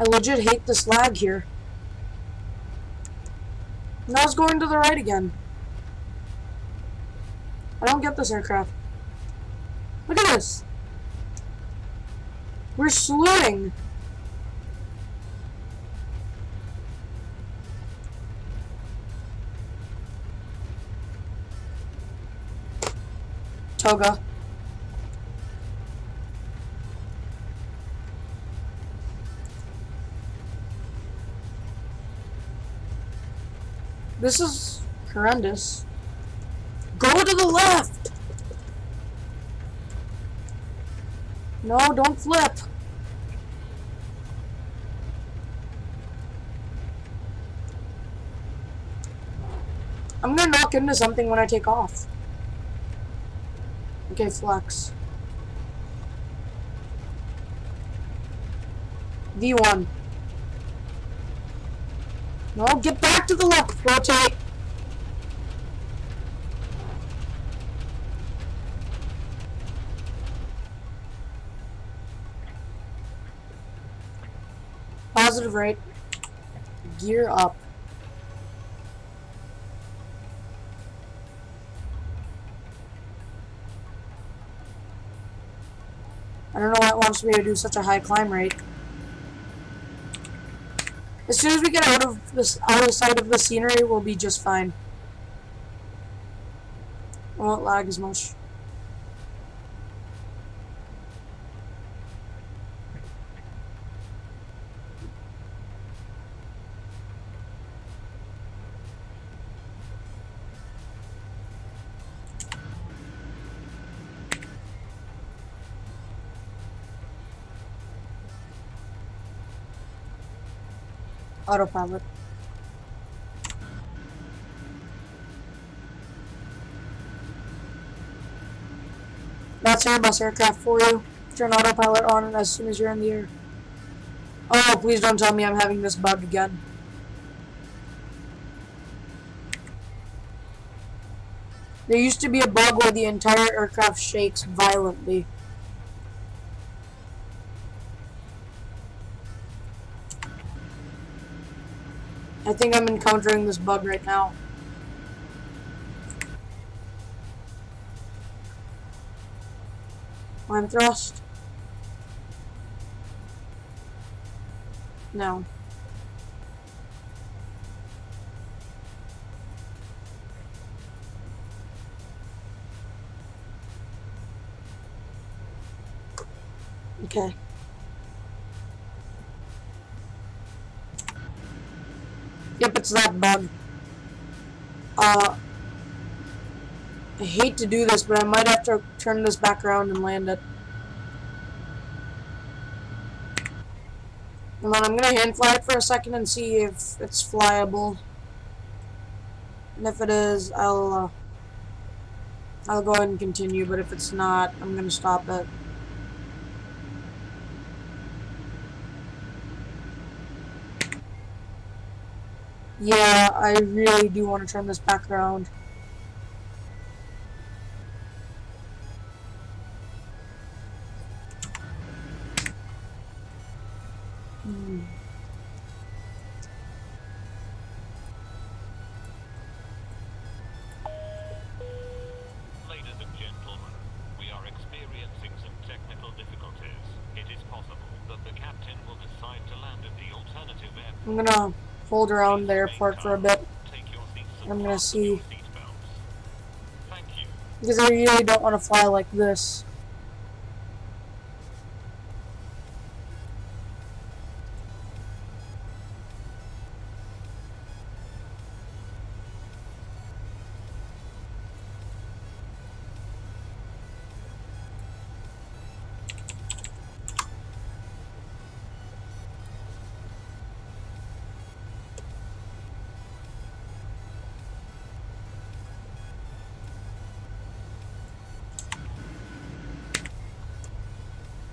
I legit hate this lag here. Now it's going to the right again. I don't get this aircraft. Look at this. We're slewing. Toga. This is horrendous. Go to the left! No, don't flip. I'm gonna knock into something when I take off. Okay, flex. V1. No, get back to the left. Rotate. Positive right. Gear up. I don't know why it wants me to do such a high climb rate. As soon as we get out of the sight of the scenery, we'll be just fine. I won't lag as much. Autopilot. That's Airbus aircraft for you. Turn autopilot on as soon as you're in the air. Oh, please don't tell me I'm having this bug again. There used to be a bug where the entire aircraft shakes violently. I think I'm encountering this bug right now. Climb thrust. No. Okay. Yep, it's that bug. I hate to do this, but I might have to turn this back around and land it. And then I'm gonna hand fly it for a second and see if it's flyable. And if it is, I'll go ahead and continue, but if it's not, I'm gonna stop it. Yeah, I really do want to turn this back around. Ladies and gentlemen, we are experiencing some technical difficulties. It is possible that the captain will decide to land at the alternative airport. I'm gonna hold around the airport for a bit. I'm gonna see. Thank you. Because I really don't want to fly like this.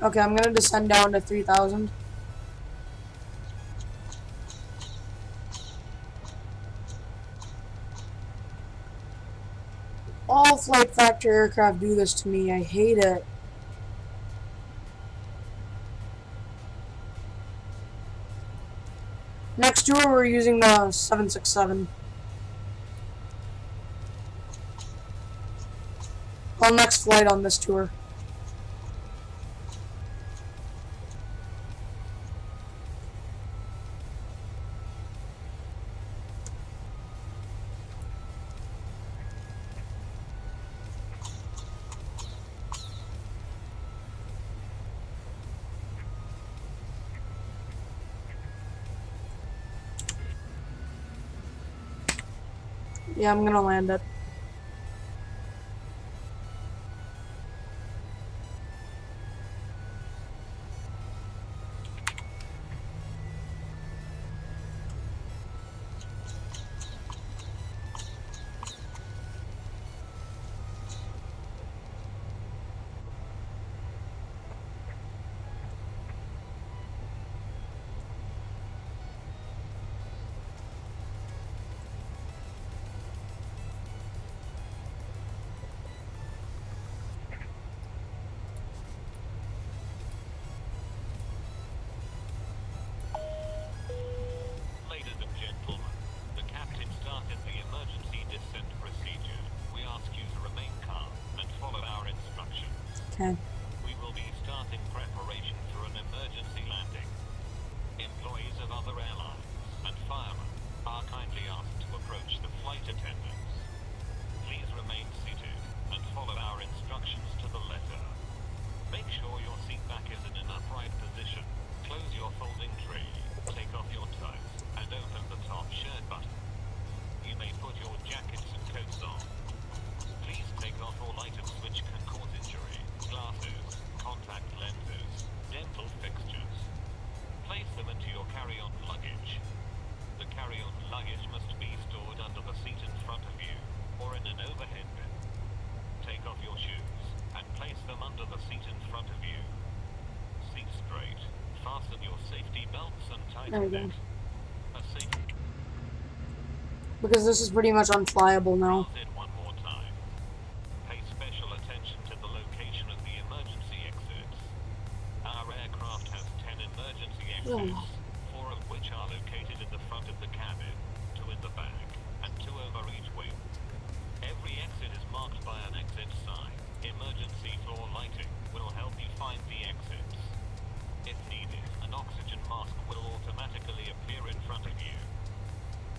Okay, I'm gonna descend down to 3,000. All FlightFactor aircraft do this to me. I hate it. tour we're using the 767. Well, next flight on this tour. Yeah, I'm gonna land it. Ladies and gentlemen, the captain started the emergency descent procedure. We ask you to remain calm and follow our instructions. Okay. We will be starting preparation for an emergency landing. Employees of other airlines and firemen are kindly asked to approach the flight attendants. Please remain seated and follow our instructions to the letter. Make sure your seat back is in an upright position. Close your folding tray, take off your ties, and open the top shirt button. You may put your jackets and coats on. Please take off all items which can cause injury: glasses, contact lenses, dental fixtures. Place them into your carry-on luggage. The carry-on luggage must be stored under the seat in front of you, or in an overhead bin. Take off your shoes, and place them under the seat in front of you. Seat straight. Fasten your safety belts and There we tighten go. it. A safety Because this is pretty much unflyable now. Pause it one more time. Pay special attention to the location of the emergency exits. Our aircraft has 10 emergency exits, 4 of which are located in the front of the cabin, 2 in the back, and 2 over each wing. Every exit is marked by an exit sign. Emergency floor lighting will help you find the exits. If needed, an oxygen mask will automatically appear in front of you.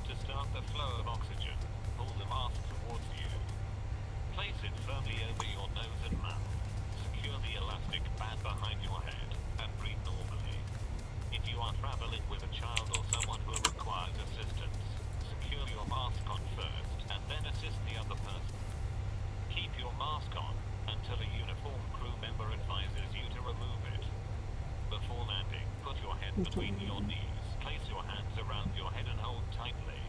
To start the flow of oxygen, pull the mask towards you. Place it firmly over your nose and mouth. Secure the elastic band behind your head and breathe normally. If you are traveling with a child or someone who requires assistance, secure your mask on first and then assist the other person. Keep your mask on until a uniformed crew member advises you to remove it. Before landing, put your head between your knees. Place your hands around your head and hold tightly.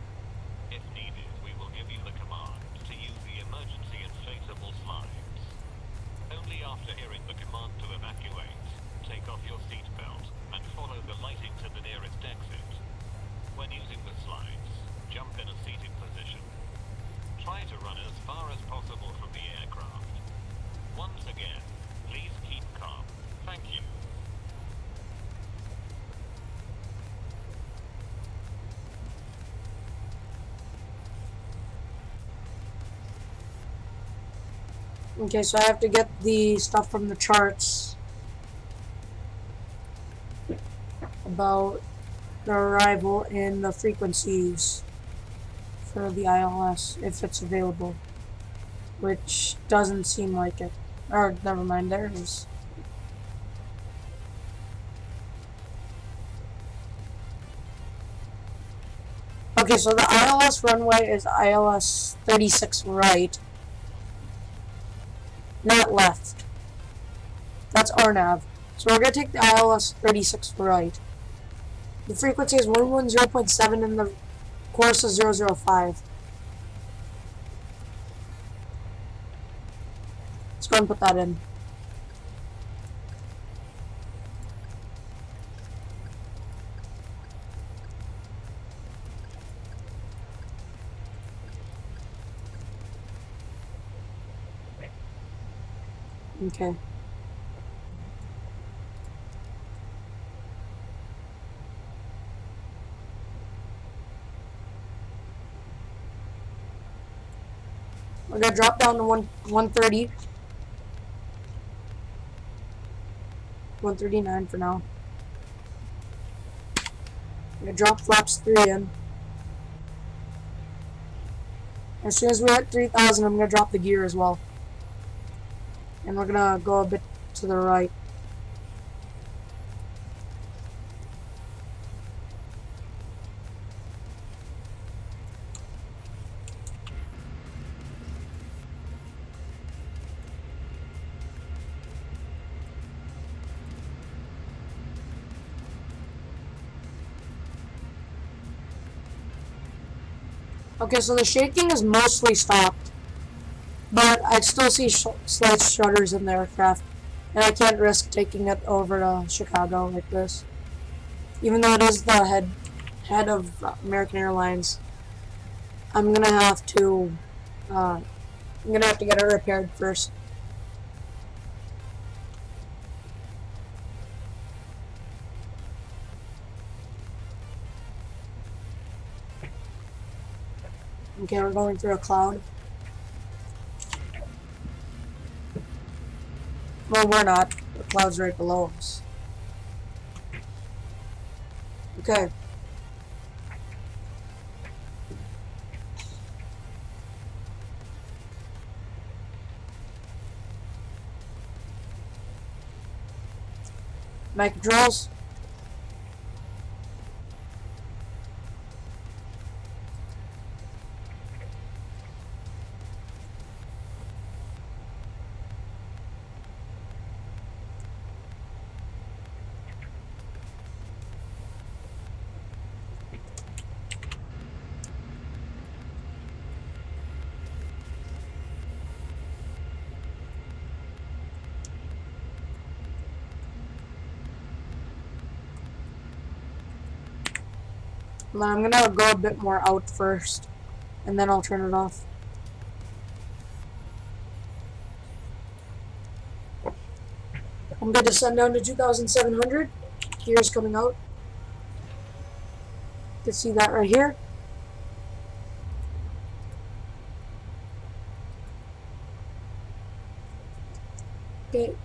If needed, we will give you the command to use the emergency inflatable slides. Only after hearing the command to evacuate, take off your seat belt and follow the lighting to the nearest exit. When using the slides, jump in a seated position. Try to run as far as possible from the aircraft. Once again, please keep calm. Thank you. Okay, so I have to get the stuff from the charts about the arrival and the frequencies for the ILS, if it's available, which doesn't seem like it. Or, never mind, there it is. Okay, so the ILS runway is ILS 36 right, not left. That's RNAV. So we're going to take the ILS 36 right. The frequency is 110.7 and the course is 005. Let's go and put that in. Okay. We're gonna drop down to 130. 139 for now. I'm gonna drop flaps 3 in. As soon as we're at 3,000, I'm gonna drop the gear as well. And we're gonna go a bit to the right. Okay, so the shaking is mostly stopped, but I still see slight shudders in the aircraft, and I can't risk taking it over to Chicago like this. Even though it is the head of American Airlines, I'm gonna have to get it repaired first. Okay, we're going through a cloud. Well, we're not. The cloud's right below us. Okay. Mic controls. I'm gonna go a bit more out first, and then I'll turn it off. I'm gonna descend down to 2,700. Gears coming out. You can see that right here. Okay,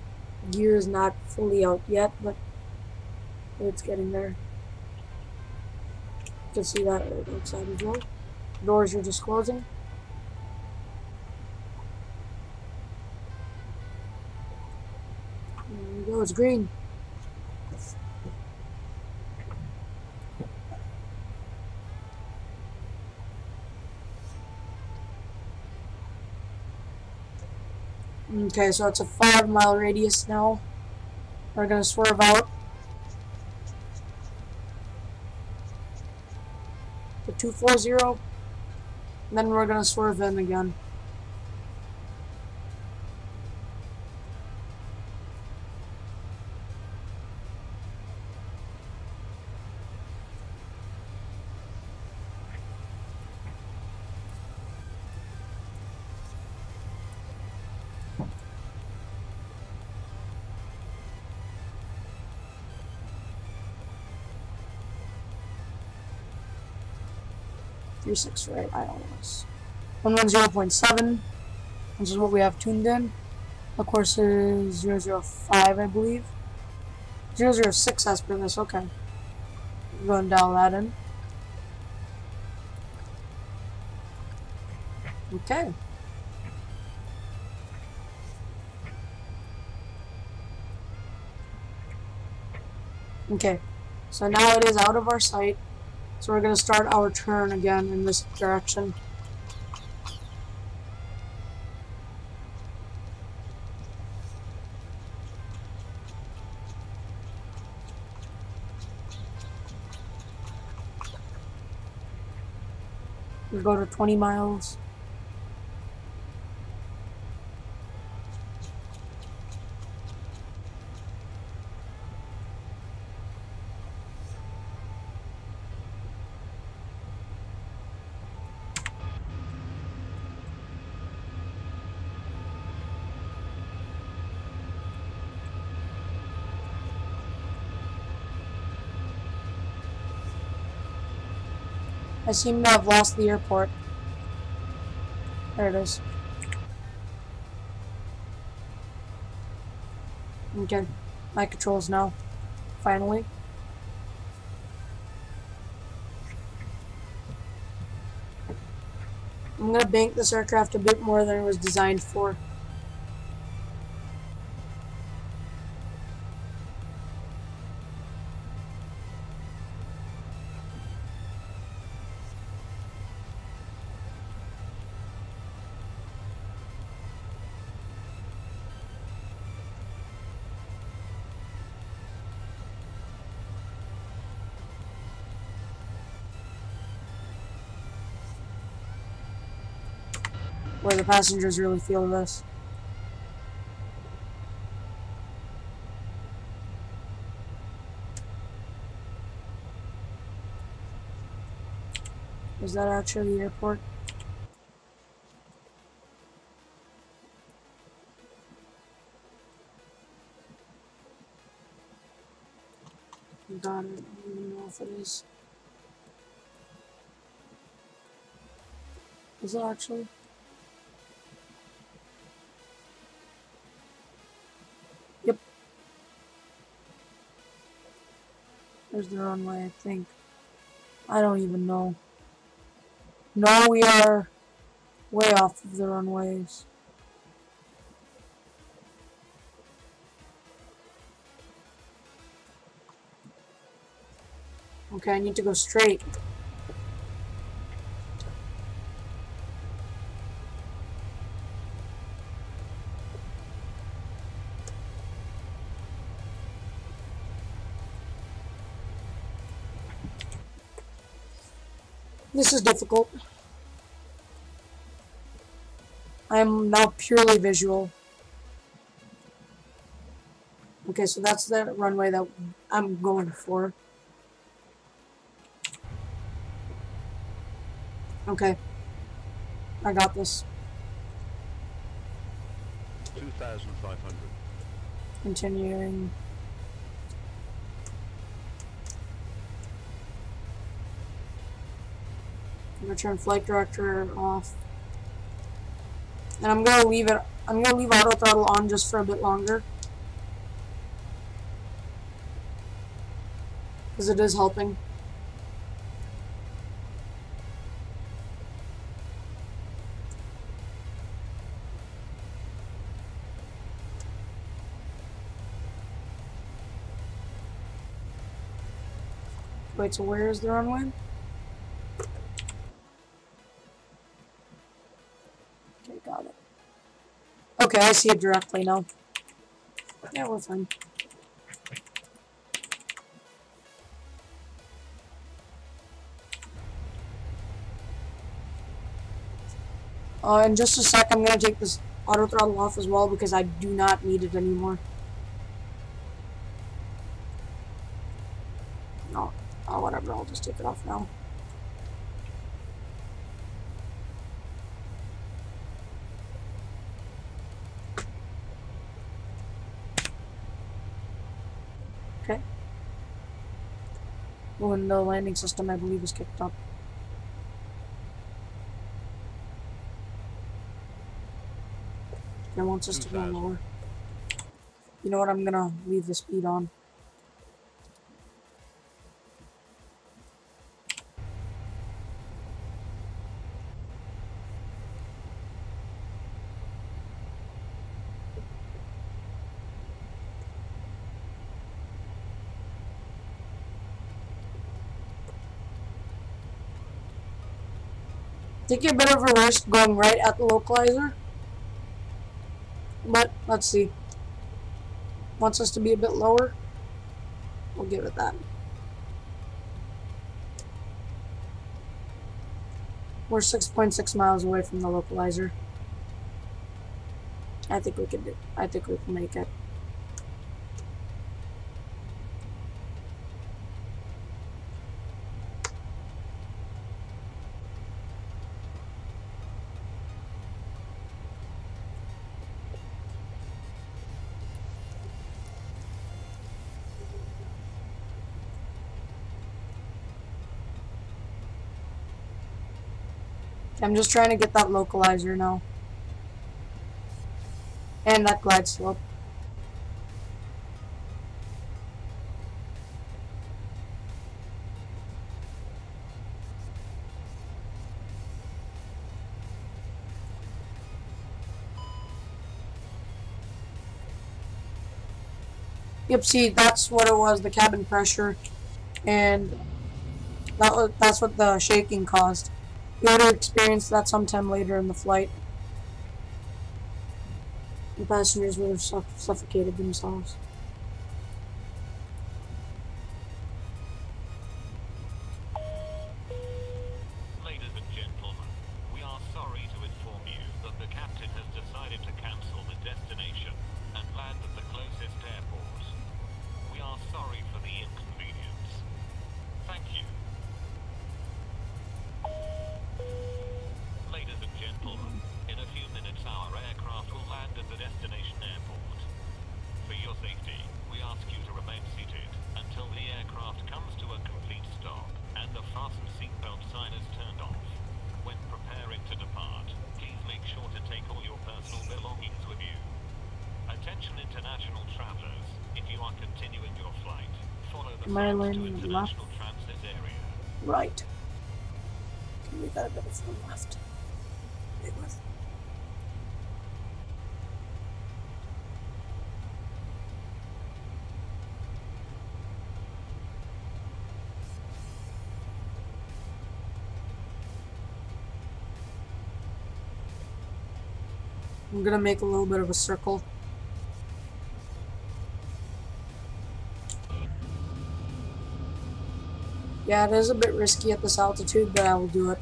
gear is not fully out yet, but it's getting there. You can see that right outside as well. Doors are just closing. There we go, it's green. Okay, so it's a 5-mile radius now. We're gonna swerve out to 240, and then we're gonna swerve in again. .36 right, ILS. 110.7, which is what we have tuned in. Of course, is 005, I believe. 006 as per this, okay. Go and dial that in. Okay. Okay, so now it is out of our sight. So we're going to start our turn again in this direction. We go to 20 miles. I seem to have lost the airport. There it is. Okay, my controls now. Finally. I'm gonna bank this aircraft a bit more than it was designed for. Where the passengers really feel this. Is that actually the airport? God, I don't even know if it is. Is it actually? Yep. There's the runway, I think. I don't even know. No, we are way off of the runways. Okay, I need to go straight. This is difficult. I am now purely visual. Okay, so that's the runway that I'm going for. Okay. I got this. 2,500. Continuing. I'm gonna turn flight director off. And I'm gonna leave auto throttle on just for a bit longer. Because it is helping. Wait, so where is the runway? Okay, got it. Okay, I see it directly now. Yeah, we're fine. In just a sec, I'm gonna take this auto throttle off as well because I do not need it anymore. No, oh, whatever, I'll just take it off now. Okay. Oh, and the landing system, I believe, is kicked up. It wants us to go lower. You know what? I'm gonna leave the speed on. Take a bit of a risk going right at the localizer. But, let's see. Wants us to be a bit lower. We'll give it that. We're 6.6 miles away from the localizer. I think we can do. I think we can make it. I'm just trying to get that localizer now. And that glide slope. Yep, see, that's what it was, the cabin pressure, and that's what the shaking caused. We would have experienced that sometime later in the flight. The passengers would have suffocated themselves. Ladies and gentlemen, we are sorry to inform you that the captain has decided to cancel the destination and land at the closest airport. We are sorry for the inconvenience. Thank you. Ladies and gentlemen, in a few minutes our aircraft will land at the destination airport. For your safety, we ask you to remain seated until the aircraft comes to a complete stop and the fasten seatbelt sign is turned off. When preparing to depart, please make sure to take all your personal belongings with you. Attention international travelers, if you are continuing your flight, follow the signs to international transit area. Right. We got a bit of room left. It was. I'm gonna make a little bit of a circle. Yeah, it is a bit risky at this altitude, but I will do it.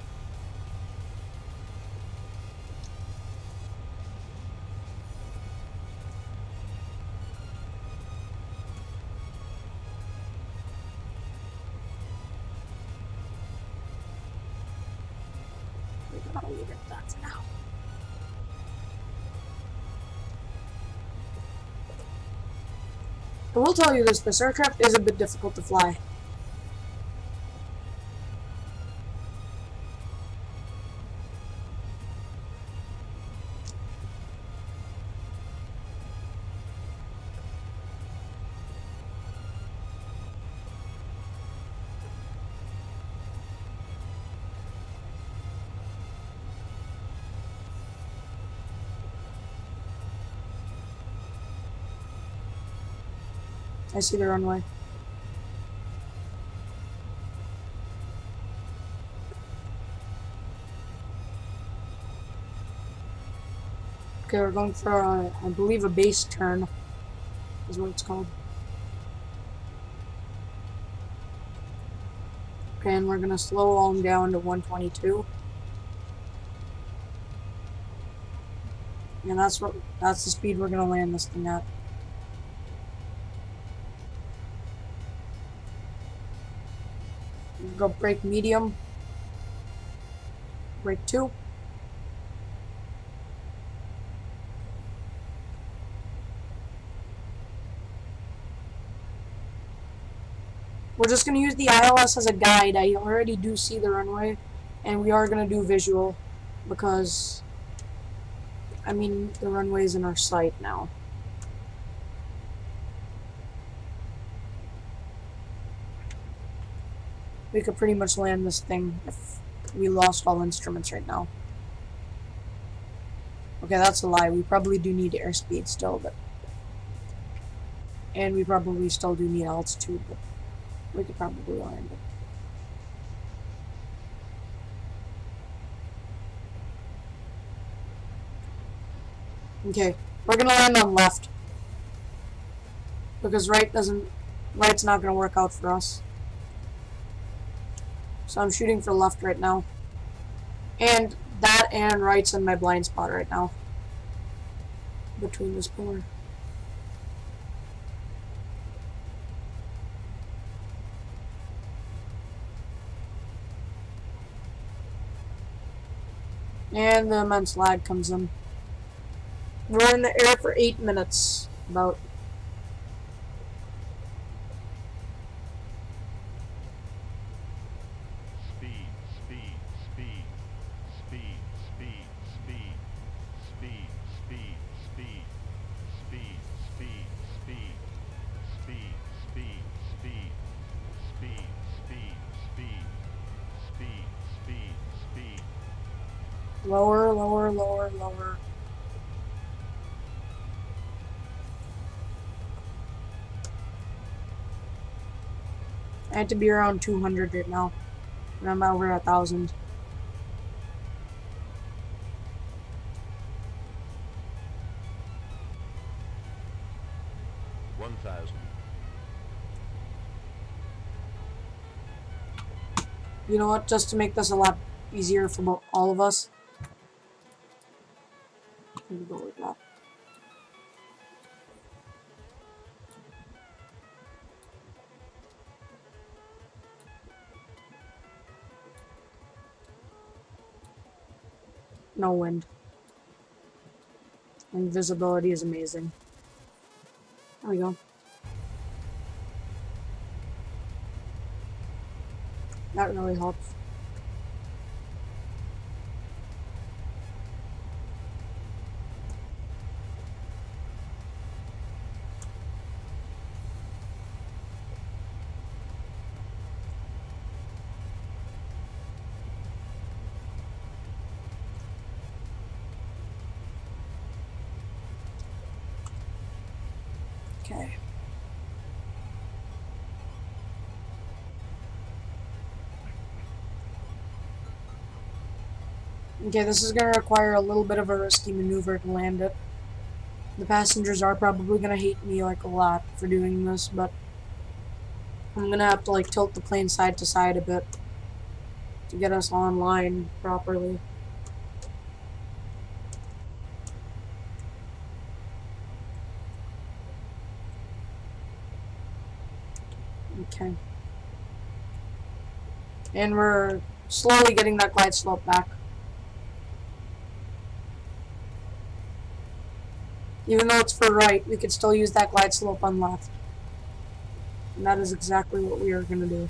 I'll leave it at that for now. I will tell you this aircraft is a bit difficult to fly. I see the runway. Okay, we're going for, I believe, a base turn is what it's called. Okay, and we're gonna slow all them down to 122. And that's the speed we're gonna land this thing at. Go brake medium. Brake 2. We're just going to use the ILS as a guide. I already do see the runway, and we are going to do visual because, I mean, the runway's in our sight now. We could pretty much land this thing if we lost all instruments right now. Okay, that's a lie. We probably do need airspeed still, but... And we probably still do need altitude, but we could probably land it. Okay, we're gonna land on left. Because right's not gonna work out for us. So I'm shooting for left right now. And that and right's in my blind spot right now. Between this pillar. And the immense lag comes in. We're in the air for 8 minutes. About. Lower, lower, lower, lower. I had to be around 200 right now. And I'm over 1,000. You know what? Just to make this a lot easier for all of us. I'm gonna go with that. No wind. And visibility is amazing. There we go. That really helps. Okay. Okay, this is going to require a little bit of a risky maneuver to land it. The passengers are probably going to hate me like a lot for doing this, but I'm going to have to like tilt the plane side to side a bit to get us online properly. Okay. And we're slowly getting that glide slope back. Even though it's for right, we could still use that glide slope on left. And that is exactly what we are going to do.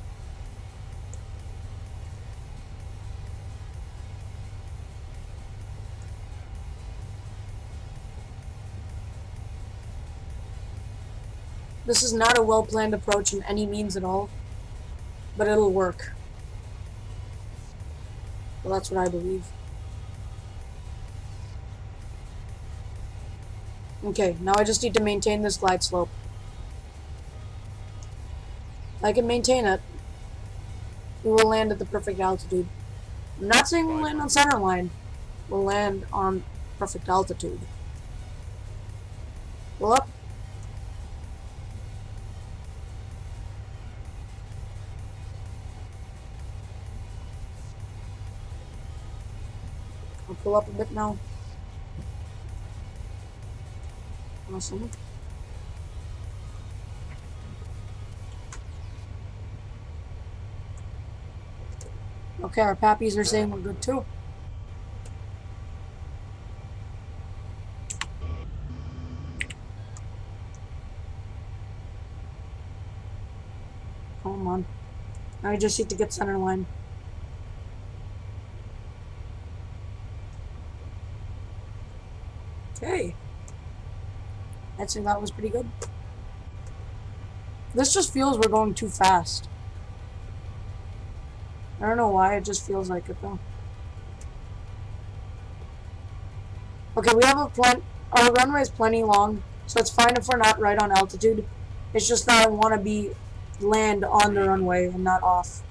This is not a well-planned approach in any means at all, but it'll work. Well, that's what I believe. Okay, now I just need to maintain this glide slope. If I can maintain it, we will land at the perfect altitude. I'm not saying we'll land on center line. We'll land on perfect altitude. Pull up. I'll pull up a bit now. Awesome. Okay, our pappies are saying we're good too. Come on. Now I just need to get center line. Okay. I'd say that was pretty good. This just feels we're going too fast. I don't know why, it just feels like it though. Okay, we have our runway is plenty long, so it's fine if we're not right on altitude. It's just that I want to land on the runway and not off.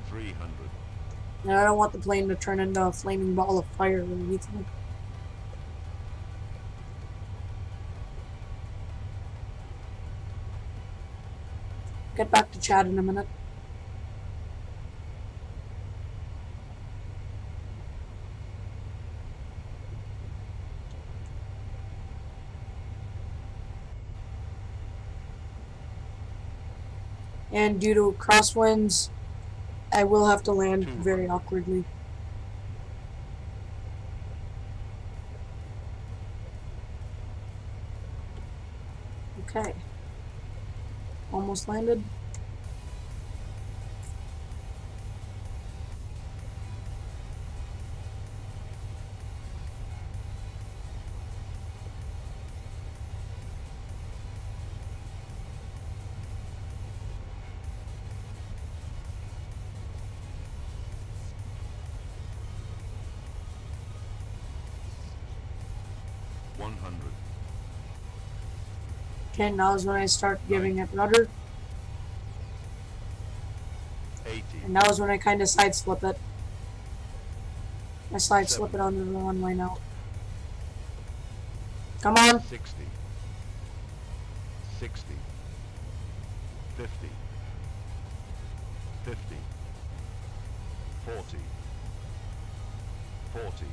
300. And I don't want the plane to turn into a flaming ball of fire underneath me. Get back to chat in a minute. And due to crosswinds, I will have to land very awkwardly. Okay. Almost landed. Okay, now is when I start giving it rudder. And that was when I kind of side slip it. I side slip it on the runway now. Come on. 60. 60. 50. 50. 40. 40.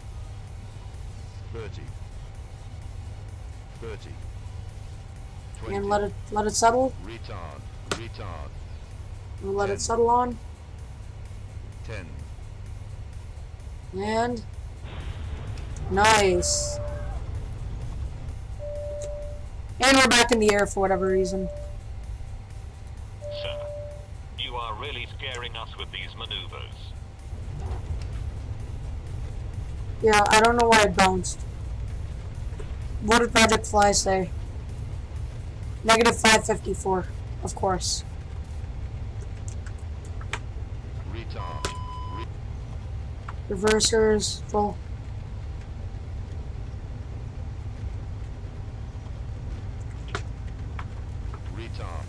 30. 30. 20. And let it settle. Retard. Retard. And let 10. it settle on. 10. And nice. And we're back in the air for whatever reason. Sir, you are really scaring us with these maneuvers. Yeah, I don't know why it bounced. What did Project Fly say? Negative 554, of course. Retard. Reversers, full. Retard.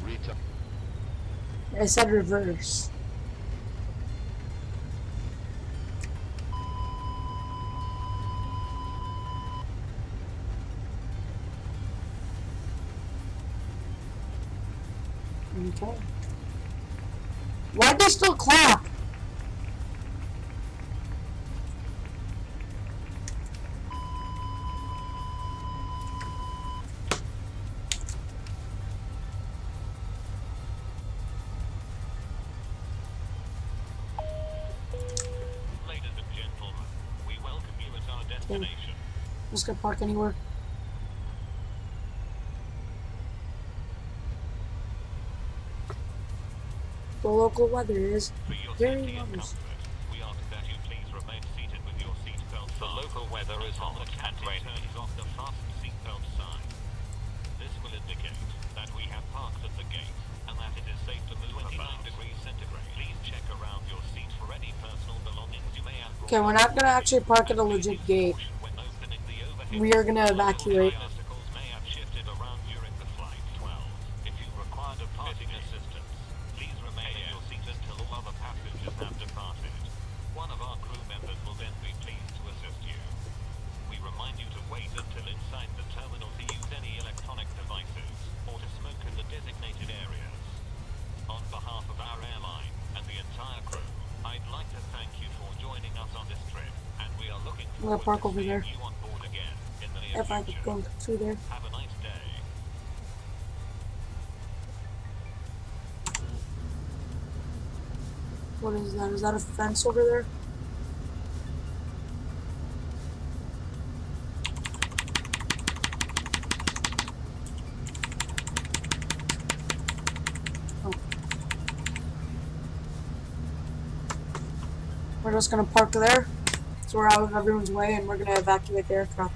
Retard. I said reverse. Okay. Why'd they still clap? Ladies and gentlemen, we welcome you at our destination. Just gonna park anywhere. The local weather is For your very safety and nice. comfort, we ask that you please remain seated with your seatbelt. The local weather is hot and rain turns off the fasten seatbelt sign. This will indicate that we have parked at the gate and that it is safe to move 29 degrees centigrade. Please check around your seat for any personal belongings you may have brought. Okay, we're not gonna actually park at a legit gate. When opening the overhead We are gonna evacuate. obstacles may have shifted around during the flight. 12. If you require departing assistance, please remain in your seat until all other passengers have departed. One of our crew members will then be pleased to assist you. We remind you to wait until inside the terminal to use any electronic devices or to smoke in the designated areas. On behalf of our airline and the entire crew, I'd like to thank you for joining us on this trip, and we are looking I'm gonna forward park to over seeing there. you on board again in the near If I could future. go through there. Have a nice day. What is that? Is that a fence over there? Oh. We're just gonna park there. So we're out of everyone's way and we're gonna evacuate the aircraft.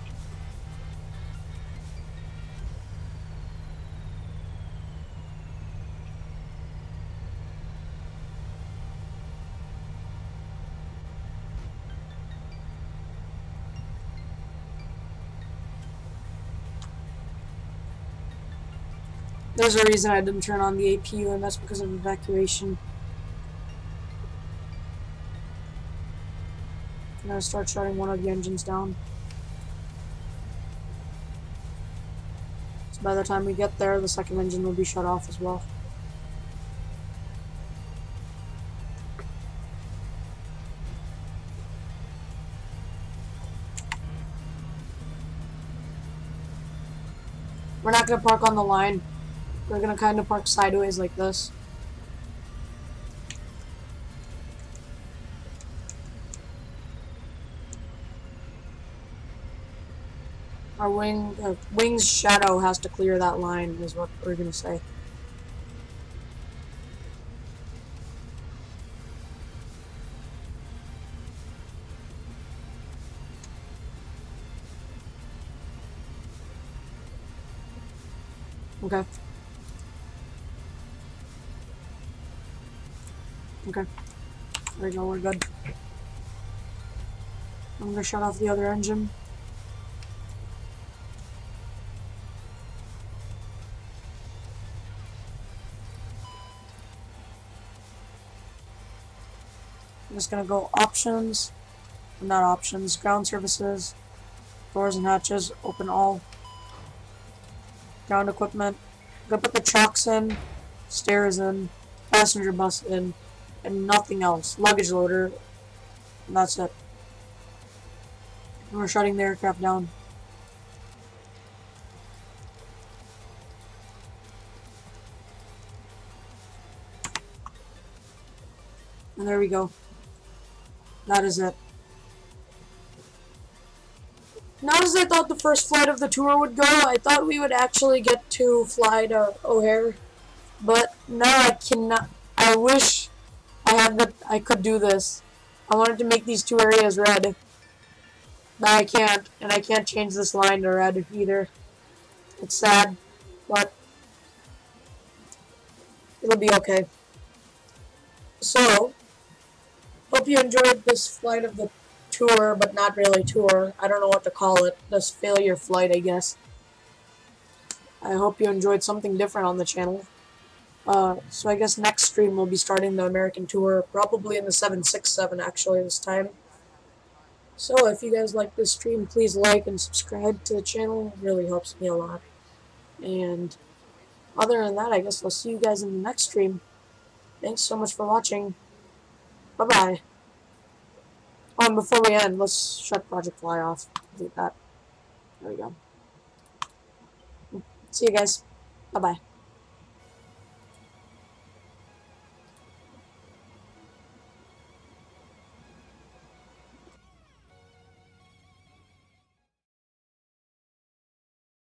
There's a reason I didn't turn on the APU, and that's because of evacuation. I'm gonna start shutting one of the engines down. So by the time we get there, the second engine will be shut off as well. We're not gonna park on the line. We're gonna kind of park sideways like this. Our wing's shadow has to clear that line, is what we're gonna say. Okay. Okay. There we go, we're good. I'm gonna shut off the other engine. just gonna go options, not options, ground services, doors and hatches, open all, ground equipment. I'm gonna put the chocks in, stairs in, passenger bus in, and nothing else. Luggage loader, and that's it. And we're shutting the aircraft down. And there we go. That is it. Not as I thought the first flight of the tour would go. I thought we would actually get to fly to O'Hare, but now I cannot. I wish I could do this. I wanted to make these two areas red, but I can't, and I can't change this line to red either. It's sad, but it'll be okay. So, hope you enjoyed this flight of the tour, but not really tour. I don't know what to call it. This failure flight, I guess. I hope you enjoyed something different on the channel. So I guess next stream we'll be starting the American tour, probably in the 767 actually this time. So if you guys like this stream, please like and subscribe to the channel. It really helps me a lot. And other than that, I guess I'll see you guys in the next stream. Thanks so much for watching. Bye-bye. Oh, and before we end, let's shut Project Fly off. Delete that. There we go. See you guys. Bye-bye.